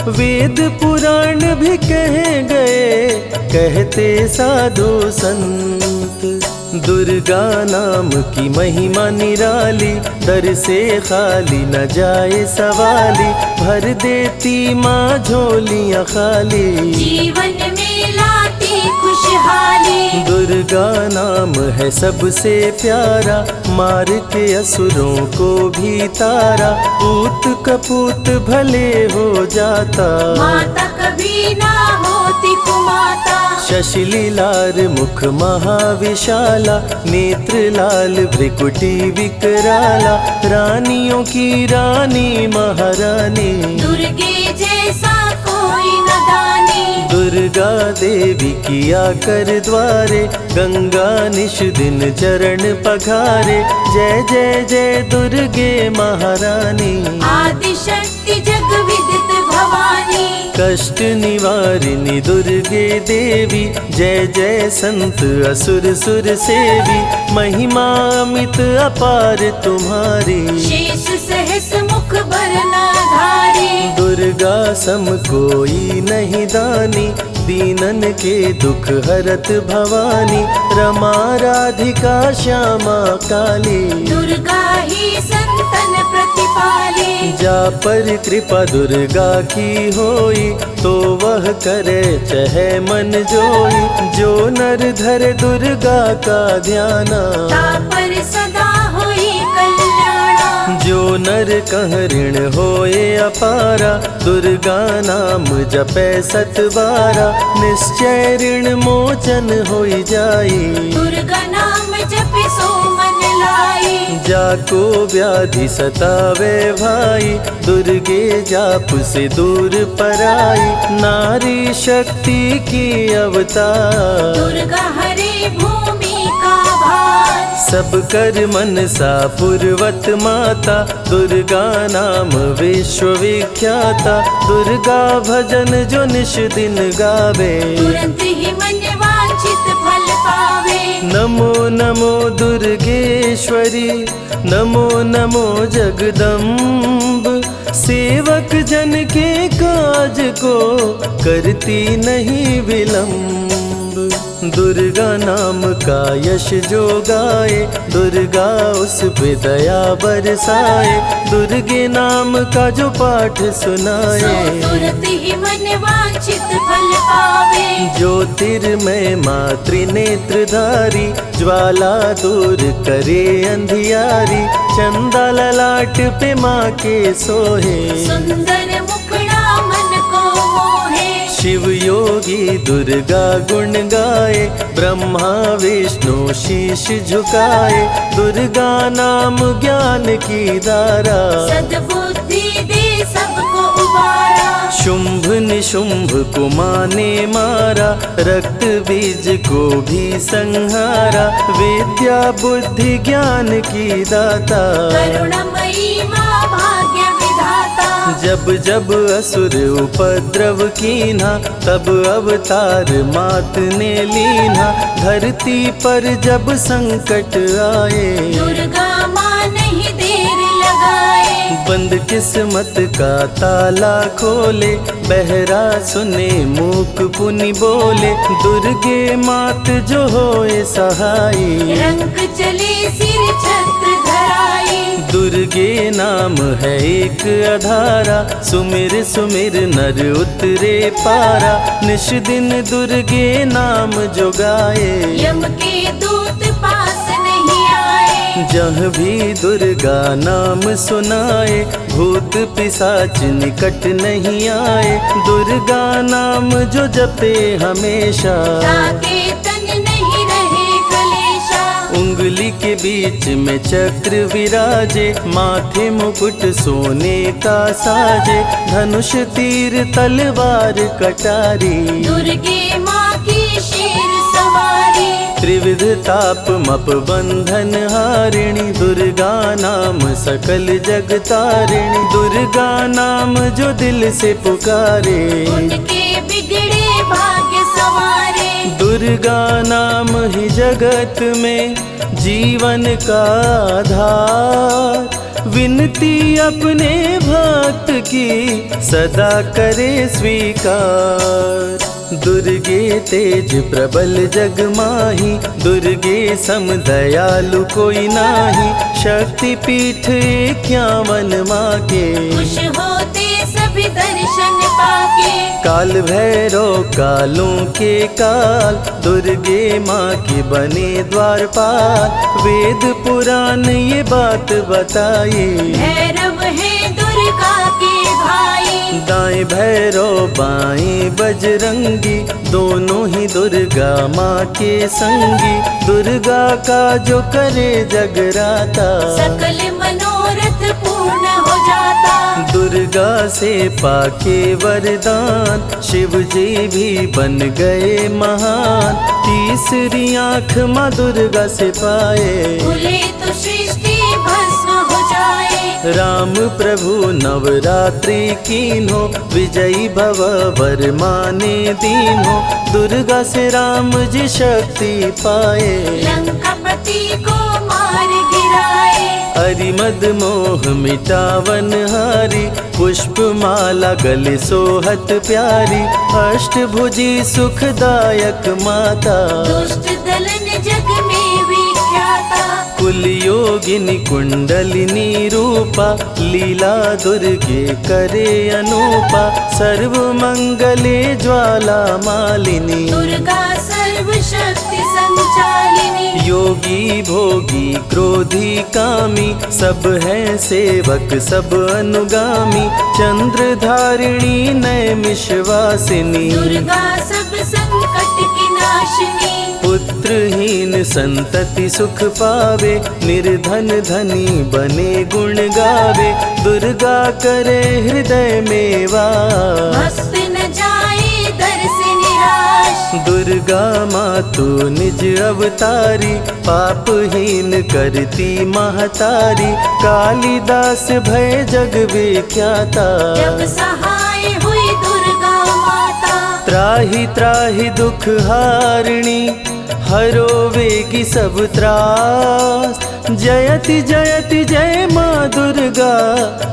वेद पुराण भी कह गए, कहते साधु संत। दुर्गा नाम की महिमा निराली, दर से खाली न जाए सवाली। भर देती माँ झोलियाँ खाली, जीवन में लाती खुशहाली। दुर्गा नाम है सबसे प्यारा, मार के असुरों को भी तारा। पूत कपूत भले हो जाता, माता कभी ना होती कुमाता। शशिलीलार मुख महाविशाला, नेत्र लाल भ्रिकुटी विकराला। रानियों की रानी महारानी, दुर्गे जैसा कोई न दानी। दुर्गा देवी किया कर द्वारे, गंगा निश दिन चरण पखारे। जय जय जय दुर्गे महारानी, आदि शक्ति जग विदित भवानी। कष्ट निवारिणी दुर्गे देवी, जय जय संत असुर सुर सेवी। महिमा अमित अपार तुम्हारी, शेष सहस मुख बरनाधारी। दुर्गा सम कोई नहीं दानी, दीनन के दुख हरत भवानी। रमा राधिका श्यामा काली, दुर्गा ही संतन प्रतिपाली। जा पर कृपा दुर्गा की होई, तो वह करे चहे मन जोई। जो नर धर दुर्गा का ध्याना, ता पर सदा होई कल्याणा। जो नर कह ऋण होए अपारा, दुर्गा नाम जपै सतबारा, निश्चय ऋण मोचन होई जाई। दुर्गा नाम जपे सो मन लाई, जाको व्याधि सतावे भाई, दुर्गे जाप से दूर पराई। नारी शक्ति की अवतार, दुर्गा हरे भूमि का भार। सब कर मनसा पूर्वत माता, दुर्गा नाम विश्व विख्याता। दुर्गा भजन जो निश दिन गावे, तुरंत ही मन वांछित फल पावे। नमो नमो दुर्गेश्वरी, नमो नमो जगदम्ब। सेवक जन के काज को करती नहीं विलम्ब। दुर्गा नाम का यश जो गाए, दुर्गा उस पे दया बरसाए। दुर्गे नाम का जो पाठ सो सुनाए, तुरंत ही मन वांछित फल पावे। ज्योतिर्मय मातृ नेत्रधारी, ज्वाला दूर करे अंधियारी। चंदा ललाट पे माँ के सोहे, सुंदर मुखड़ा मन को मोहे। शिव योगी दुर्गा गुण गाए, ब्रह्मा विष्णु शीश झुकाए। दुर्गा नाम ज्ञान की धारा, सद्बुद्धि दे सबको उबारा। शुंभ निशुंभ को माने मारा, रक्त बीज को भी संहारा। विद्या बुद्धि ज्ञान की दाता, करुणमयी माँ भाग्य विधाता। जब जब असुर उपद्रव कीन्हा, तब अवतार मात ने लीन्हा। धरती पर जब संकट आए, दुर्गा माँ नहीं देर लगाए। बंद किस्मत का ताला खोले, बहरा सुने मूक पुनि बोले। दुर्गे मात जो होए सहाई, रंग चले सिर छत्र धराई। दुर्गे नाम है एक अधारा, सुमिर सुमिर नर उतरे पारा। निश दिन दुर्गे नाम जो गाए, यम के दूत पास नहीं आए। जहाँ भी दुर्गा नाम सुनाए, भूत पिशाच निकट नहीं आए। दुर्गा नाम जो जपे हमेशा, ताके तन नहीं रहे कलेशा। उंगली के बीच में चक्र विराजे, माथे मुकुट सोने का साजे। धनुष तीर तलवार कटारी, दुर्गे माँ की शेर सवारी। त्रिविध ताप मप बंधन हारिणी, दुर्गा नाम सकल जग तारिणी। दुर्गा नाम जो दिल से पुकारे, उनके बिगड़े भाग्य सवारे। दुर्गा नाम ही जगत में जीवन का आधार। विनती अपने भक्त की सदा करे स्वीकार। दुर्गे तेज प्रबल जग माही, दुर्गे सम दयालु कोई नाही। शक्ति पीठ 51 माँ के, खुश होते सभी दर्शन पाके। काल भैरव कालों के काल, दुर्गे माँ के बने द्वारपाल। वेद पुराण ये बात बताए, भैरव है दुर्गा के भाई। दाएं भैरव बाएं बजरंगी, दोनों ही दुर्गा माँ के संगी। दुर्गा का जो करे जगराता, सकल मनोरथ पूर्ण हो जाता। दुर्गा से पाके वरदान, शिव जी भी बन गए महान। तीसरी आँख माँ दुर्गा से पाए, खुले तो सृष्टि भस्म हो जाए। राम प्रभु नवरात्रि कीन्हो, विजयी भव वर माने दीन्हो। दुर्गा से राम जी शक्ति पाए, लंकापति को मार गिराए। अरिमद मोह मिटावन हारी, पुष्प माला गले सोहत प्यारी। अष्टभुजी सुखदायक माता, दुष्ट दलन जग में विख्याता। कुल योगिनी कुंडलिनी रूपा, लीला दुर्गे करे अनूपा। सर्व मंगले ज्वाला मालिनी, दुर्गा सर्व सर्वशक्ति संचालिनी। योगी भोगी क्रोधी कामी सब हैं सेवक सब अनुगामी। चंद्रधारिणी नैमिषवासिनी दुर्गा सब संकट की नाशिनी। पुत्रहीन संतति सुख पावे। निर्धन धनी बने गुण गावे। दुर्गा करे हृदय में वास। भक्त न जाए दर से निराश। दुर्गा मातु निज अवतारी। पापहीन करती महतारी। कालिदास भय जग विख्याता। जब सहाय हुई दुर्गा माता। त्राहि त्राहि दुख हारिणी। हरो वेगी सब त्रास। जयति जयति जय माँ दुर्गा।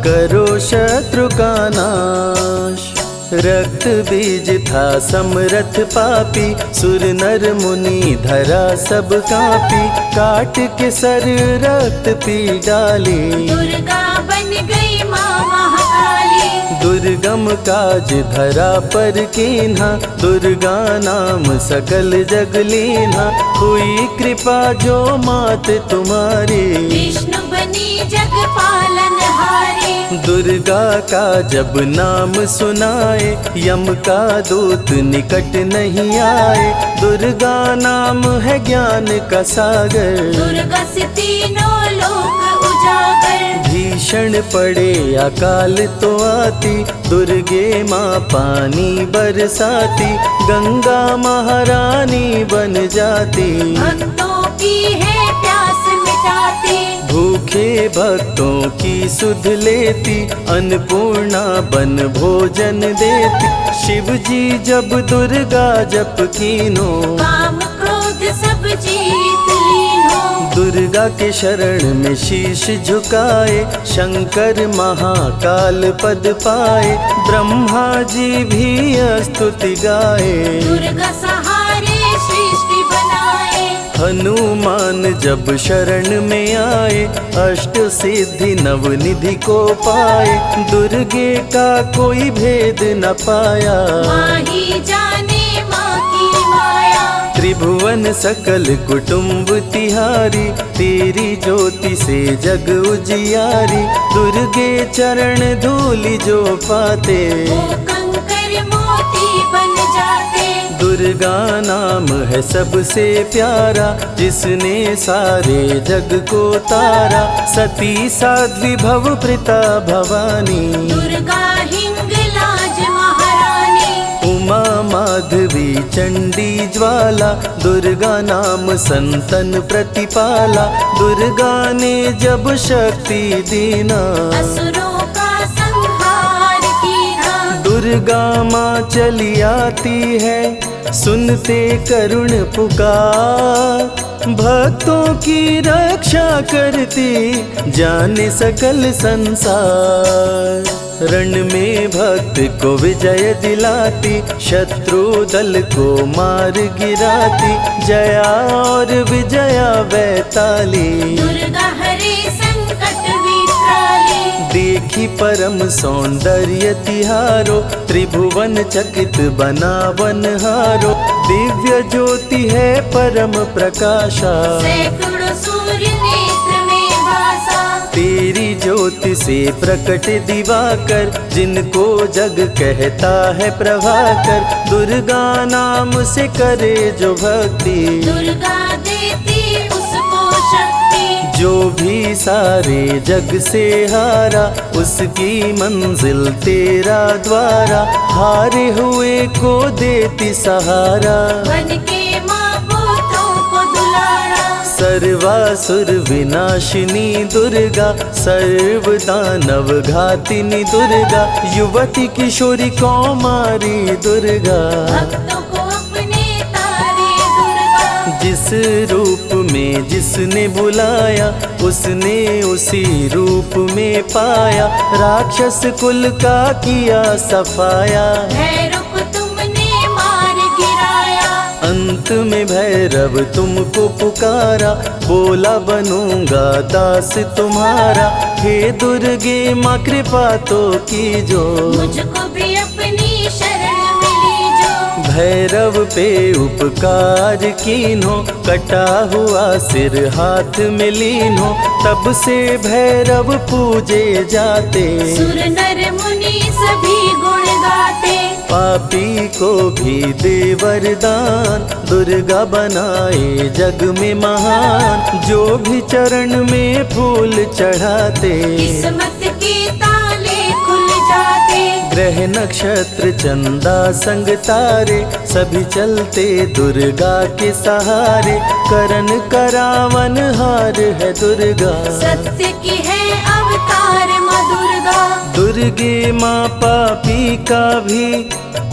करो शत्रु का नाश। रक्त बीज था समरथ पापी। सुर नर मुनि धरा सब कापी। काट के सर रक्त पी डाली। दुर्गा बन गई माँ महाकाली। दुर्गम काज धरा पर कीन्हा। दुर्गा नाम सकल जग लीन्हा। हुई कृपा जो मात तुम्हारी। विष्णु बनी जग पालनहारी। दुर्गा का जब नाम सुनाए। यम का दूत निकट नहीं आए। दुर्गा नाम है ज्ञान का सागर। दुर्गा से तीनों लोक उजागर। भीषण पड़े अकाल तो आती। दुर्गे माँ पानी बरसाती। गंगा महारानी बन जाती। भक्तों की है प्यास मिटाती। भूखे भक्तों की सुध लेती। अन्नपूर्णा बन भोजन देती। शिव जी जब दुर्गा जप कीनो। काम क्रोध सब जीत लीनो। दुर्गा के शरण में शीश झुकाए। शंकर महाकाल पद पाए। ब्रह्मा जी भी स्तुति गाए। दुर्गा सहारे सृष्टि बनाए। हनुमान जब शरण में आए। अष्ट सिद्धि नवनिधि को पाए। दुर्गे का कोई भेद न पाया। माँ ही जाने माँ की माया। त्रिभुवन सकल कुटुंब तिहारी। तेरी ज्योति से जग उजियारी। दुर्गे चरण धूलि जो पाते। वो कंकर मोती बन जाते। दुर्गा नाम है सबसे प्यारा। जिसने सारे जग को तारा। सती साध्वी भव प्रीता भवानी। दुर्गा हिंगलाज महारानी। उमा माधवी चंडी ज्वाला। दुर्गा नाम संतन प्रतिपाला। दुर्गा ने जब शक्ति दीना। असुरों का संहार कीना। दुर्गा माँ चली आती है। सुनते करुण पुकार। भक्तों की रक्षा करती। जाने सकल संसार। रण में भक्त को विजय दिलाती। शत्रु दल को मार गिराती। जया और विजया वैताली। दुर्गा हरे संकट विकराली। देखी परम सौंदर्य तिहारो। त्रिभुवन चकित बना वनहारो। दिव्य ज्योति है परम प्रकाशा। सैकड़ों सूर्य नेत्र में भासा। तेरी ज्योति से प्रकट दिवाकर। जिनको जग कहता है प्रभाकर। दुर्गा नाम से करे जो भक्ति। दुर्गा देती उसको शक्ति। जो भी सारे जग से हारा। उसकी मंजिल तेरा द्वारा। हारे हुए को देती सहारा। बन के माँ पुत्रों को दुलारा। सर्वासुर विनाशिनी दुर्गा। सर्व दानव घातिनी दुर्गा। युवती किशोरी कौमारी दुर्गा। भक्तों को अपने तारे दुर्गा। जिस रूप में जिसने बुलाया। उसने उसी रूप में पाया। राक्षस कुल का किया सफाया। भैरव तुमने मार गिराया। अंत में भैरव तुमको पुकारा। बोला बनूंगा दास तुम्हारा। हे दुर्गे माँ कृपा तो कीजो। मुझको भी अपनी शरण में लीजो। भैरव पे उपकार कीन्हो, कटा हुआ सिर हाथ में लीन्हो, तब से भैरव पूजे जाते। सुर नर मुनि सभी गुण गाते, पापी को भी दे वरदान, दुर्गा बनाए जग में महान। जो भी चरण में फूल चढ़ाते, किस्मत के ताले खुल जाते। ग्रह नक्षत्र चंदा संग तारे, सभी चलते दुर्गा के सहारे। करन करावन हार है दुर्गा, सत्य की है अवतार माँ दुर्गा। दुर्गे माँ पापी का भी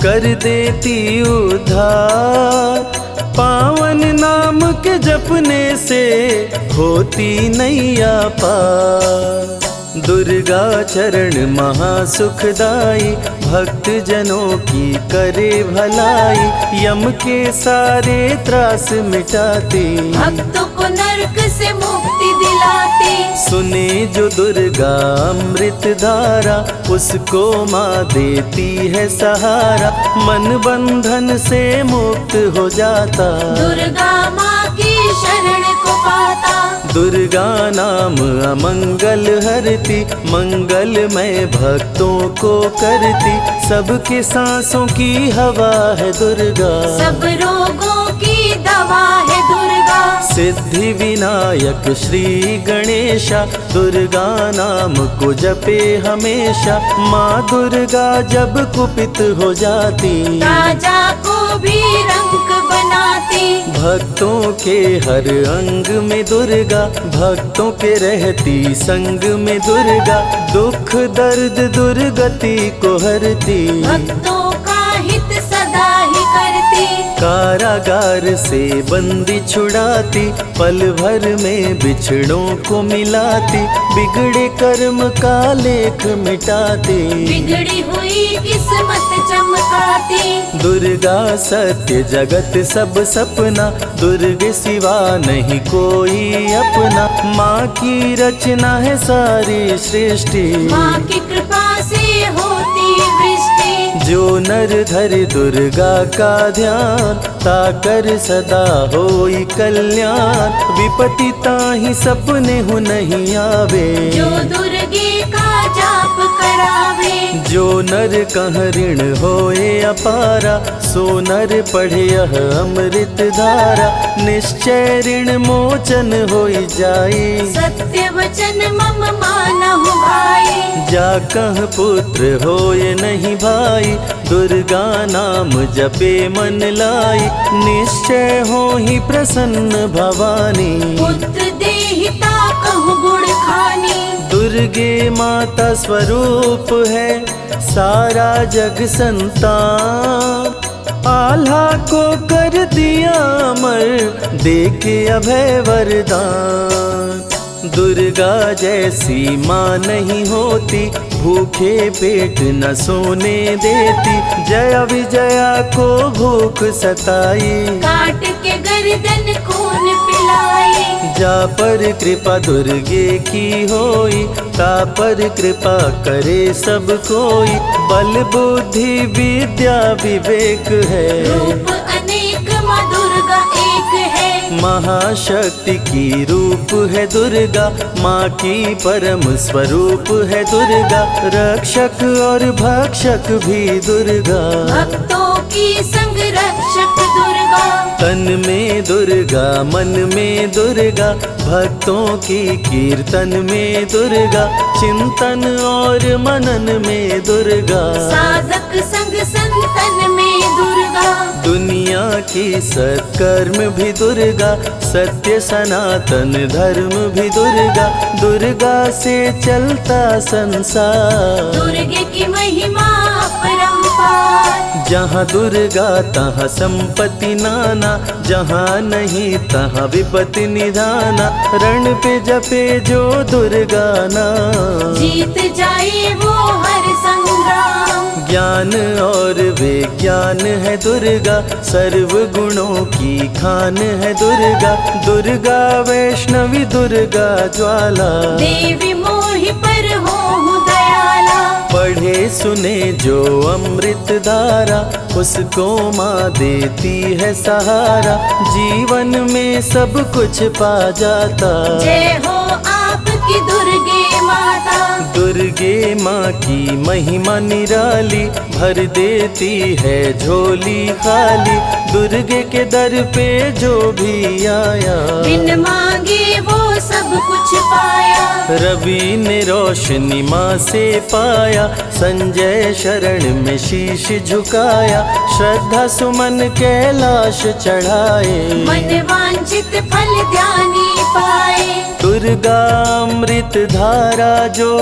कर देती उद्धार। पावन नाम के जपने से होती नैया पार। दुर्गा चरण महासुखदाई, भक्त जनों की करे भलाई। यम के सारे त्रास मिटाती, भक्तों को नरक से मुक्ति दिलाते। सुने जो दुर्गा अमृत धारा, उसको माँ देती है सहारा। मन बंधन से मुक्त हो जाता, दुर्गा माँ की शरण को पाता। दुर्गा नाम अमंगल हरती, मंगलमय भक्तों को करती। सबके सांसों की हवा है दुर्गा, सब रोगों की दवा है दुर्गा। सिद्धि विनायक श्री गणेशा, दुर्गा नाम को जपे हमेशा। माँ दुर्गा जब कुपित हो जाती, राजा को भी रंग बनाती। भक्तों के हर अंग में दुर्गा, भक्तों के रहती संग में दुर्गा। दुख दर्द दुर्गति को हरती, भक्तों का हित सदा ही करती। कारागार से बंदी छुड़ाती, पल भर में बिछड़ों को मिलाती। बिगड़े कर्म का लेख मिटाती, बिगड़ी हुई किस्मत चमकाती। दुर्गा सत्य जगत सब सपना, दुर्गे सिवा नहीं कोई अपना। माँ की रचना है सारी सृष्टि, माँ की कृपा से होती वृष्टि। जो नर धरे दुर्गा का ध्यान, ताकर सदा होई कल्याण। विपत्ति ताहि सपने हो नहीं आवे, जो दुर्गे का जाप करावे। जो नर कह ऋण होए अपारा, सो नर पढ़े यह अमृत धारा। निश्चय ऋण मोचन होई जाई, सत्य वचन मम मानहु भाई। जा कह पुत्र होए नहीं भाई, दुर्गा नाम जपे मन लाई। निश्चय हो ही प्रसन्न भवानी, पुत्र देहिता कहु गुण खानी। दुर्गे माता स्वरूप है सारा जग संतान। आल्हा को कर दिया अमर, देके अभय वरदान। दुर्गा जैसी माँ नहीं होती, भूखे पेट न सोने देती। जया विजया को भूख सताई, काट के गर्दन खून पिलाई। जा पर कृपा दुर्गे की होई, ता पर कृपा करे सब कोई। बल बुद्धि विद्या विवेक है, रूप अनेक माँ दुर्गा एक है। महाशक्ति की रूप है दुर्गा, माँ की परम स्वरूप है दुर्गा। रक्षक और भक्षक भी दुर्गा, भक्तों की संग रक्षक दुर्गा। तन में दुर्गा मन में दुर्गा, भक्तों की कीर्तन में दुर्गा। चिंतन और मनन में दुर्गा, साधक संग संतन में दुर्गा। दुनिया की सत्कर्म भी दुर्गा, सत्य सनातन धर्म भी दुर्गा। दुर्गा से चलता संसार, दुर्गे की महिमा अपरंपार। जहाँ दुर्गा तहाँ संपत्ति नाना, जहाँ नहीं तहाँ विपत्ति निधाना। रण पे जपे जो दुर्गा नाम, जीत जाए वो हर संग्राम। ज्ञान और विज्ञान है दुर्गा, सर्व गुणों की खान है दुर्गा। दुर्गा वैष्णवी दुर्गा ज्वाला, देवी मोहि पर हो दयाला। पढ़े सुने जो अमृत धारा, उसको माँ देती है सहारा, जीवन में सब कुछ पा जाता। जय हो आपकी दुर्गे माता। दुर्गे माँ की महिमा निराली, भर देती है झोली खाली। दुर्गे के दर पे जो भी आया, बिन मांगे वो सब कुछ पाया। रवि ने रोशनी माँ से पाया, संजय शरण में शीश झुकाया। श्रद्धा सुमन कैलाश चढ़ाए, मन वांछित फल ध्यानी पाए। दुर्गा अमृत धारा जो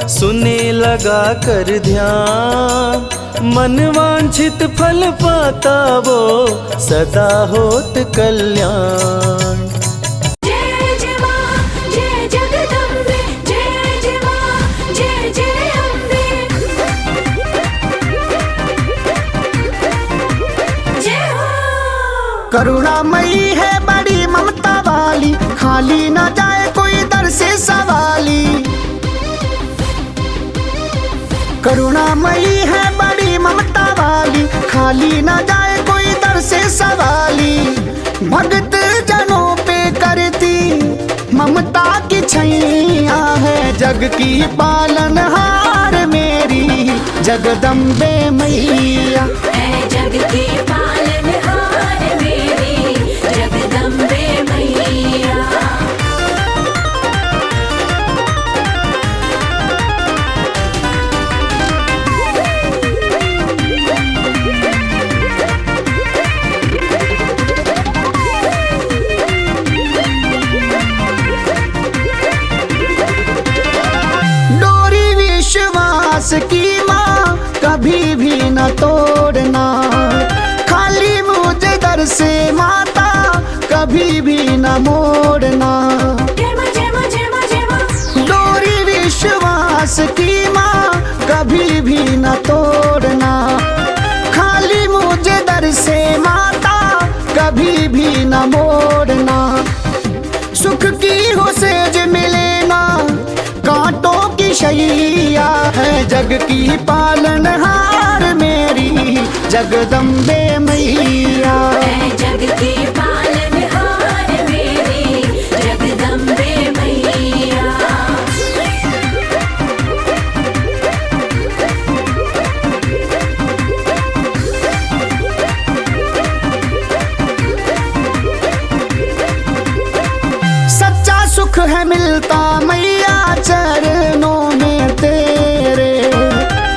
सुने लगा कर ध्यान, मन वांछित फल पाता वो सदा होत कल्याण। जय जय माँ जय जगदम्बे, जय जय माँ जय जय अम्बे। जय हो। करुणामयी है बड़ी ममता वाली, खाली न जाए कोई दर से सवाली। करुणामयी है बड़ी ममता वाली, खाली न जाए कोई दर से सवाली। भक्त जनों पे करती ममता की छैया है, जग की पालनहार मेरी जगदम्बे मैया। है जग की पालनहार मेरी जगदम्बे मैया। डोरी विश्वास की माँ कभी भी न तोड़ना, खाली मुझे दर से माता कभी भी न मोड़ना। जय माँ जय माँ जय माँ जय माँ। डोरी विश्वास की माँ कभी भी न तोड़ना, खाली मुझे दर से माता कभी भी न मोड़ना। सुख की हो सेज मिले ना, कांटों की शैया है जग की पालनहार मेरी जगदम्बे मैया। है जग की पालनहार मेरी जगदम्बे मैया। सच्चा सुख है मिलता मैया चरणों में तेरे,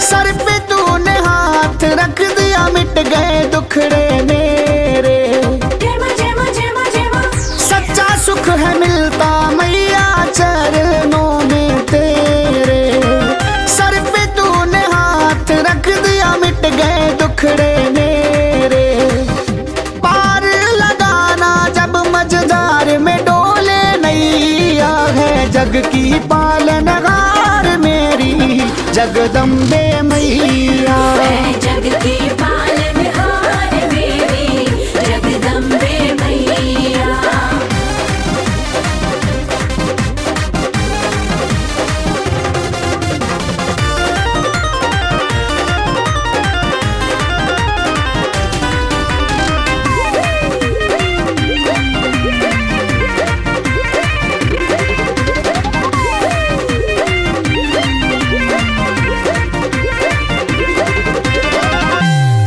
सर पे तूने हाथ रख दिया मिट गए दुखड़े मेरे। जय माँ जय माँ जय माँ जय माँ। सच्चा सुख है मिलता मैया चरणों में तेरे, सर पे तूने हाथ रख दिया मिट गए दुखड़े मेरे। पार लगाना जब मझधार में डोले नैया है, जग की पालनहार मेरी जगदम्बे मैया। है जग की पालनहार मेरी जगदम्बे मैया।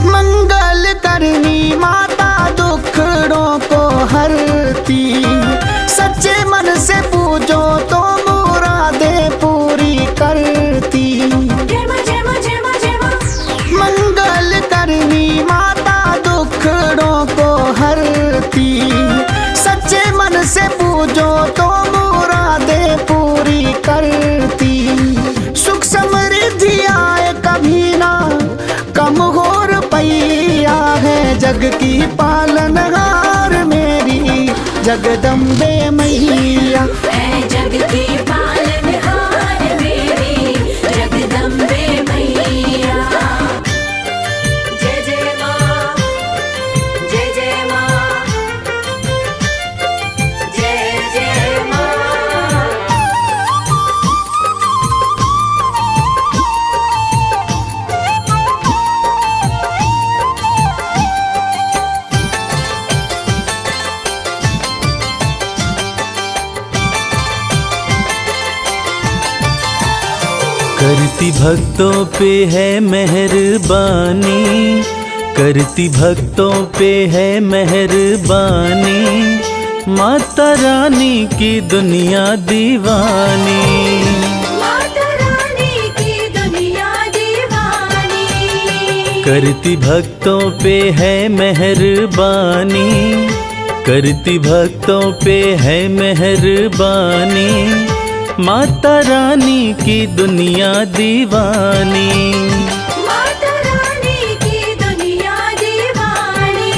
मंगल करनी माता दुखड़ों को हरती, सच्चे मन से पूजो तो मुरादें पूरी करती। जय माँ जय माँ जय माँ जय माँ। मंगल करनी माता दुखड़ों को हरती, सच्चे मन से पूजो तो मुरादें पूरी करती। सुख समृद्धि आए कभी ना कम हो रुपैया है, जग की पालनहार मेरी जगदम्बे मैया। है जग की पालनहार मेरी जगदम्बे मैया। जय जय माँ जय जय माँ जय जय माँ। करती भक्तों पे है मेहरबानी, करती भक्तों पे है मेहरबानी, माता रानी की दुनिया दीवानी। माता रानी की दुनिया दीवानी। करती भक्तों पे है मेहरबानी, करती भक्तों पे है मेहरबानी, माता रानी की दुनिया दीवानी। माता रानी की दुनिया दीवानी।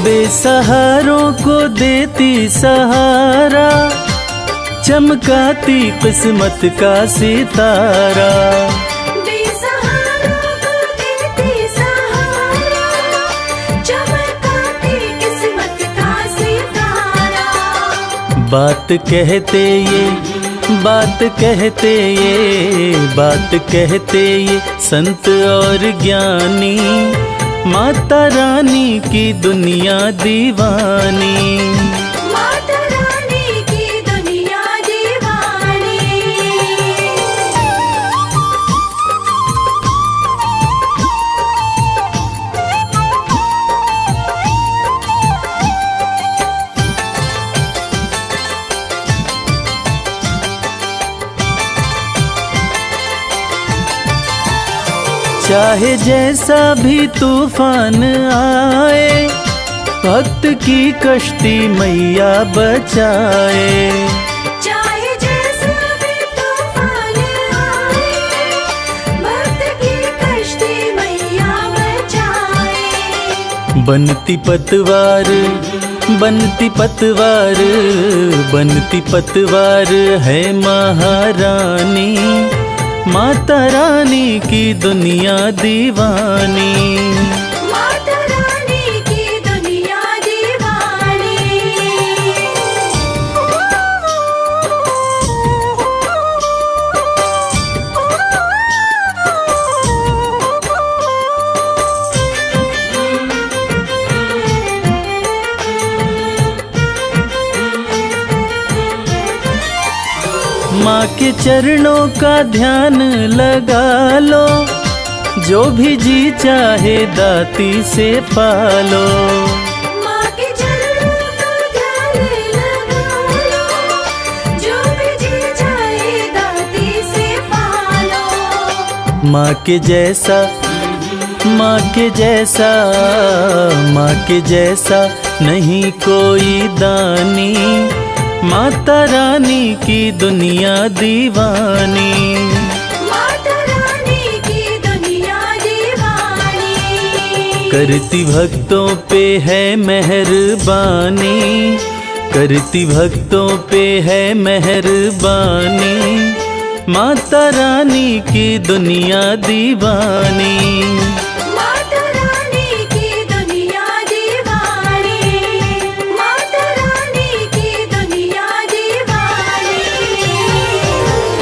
बेसहारों को देती सहारा, चमकाती किस्मत का सितारा। बेसहारों को देती सहारा, चमकाती किस्मत का सितारा। बात कहते ये, बात कहते ये, बात कहते ये संत और ज्ञानी, माता रानी की दुनिया दीवानी। माता रानी की दुनिया दीवानी। चाहे जैसा भी तूफान आए, भक्त की कश्ती मैया बचाए। चाहे जैसा भी तूफान आए, भक्त की कश्ती मैया बचाए। बनती पतवार, बनती पतवार, बनती पतवार है महारानी, माता रानी की दुनिया दीवानी। माता रानी की दुनिया दीवानी। माँ के चरणों का ध्यान लगा लो, जो भी जी चाहे दाती से पालो। माँ के चरणों का ध्यान लगा लो, जो भी जी चाहे दाती से पालो। माँ के जैसा, माँ के जैसा, माँ के जैसा नहीं कोई दानी, माता रानी की दुनिया दीवानी। माता रानी की दुनिया दीवानी। करती भक्तों पे है मेहरबानी, करती भक्तों पे है मेहरबानी, माता रानी की दुनिया दीवानी।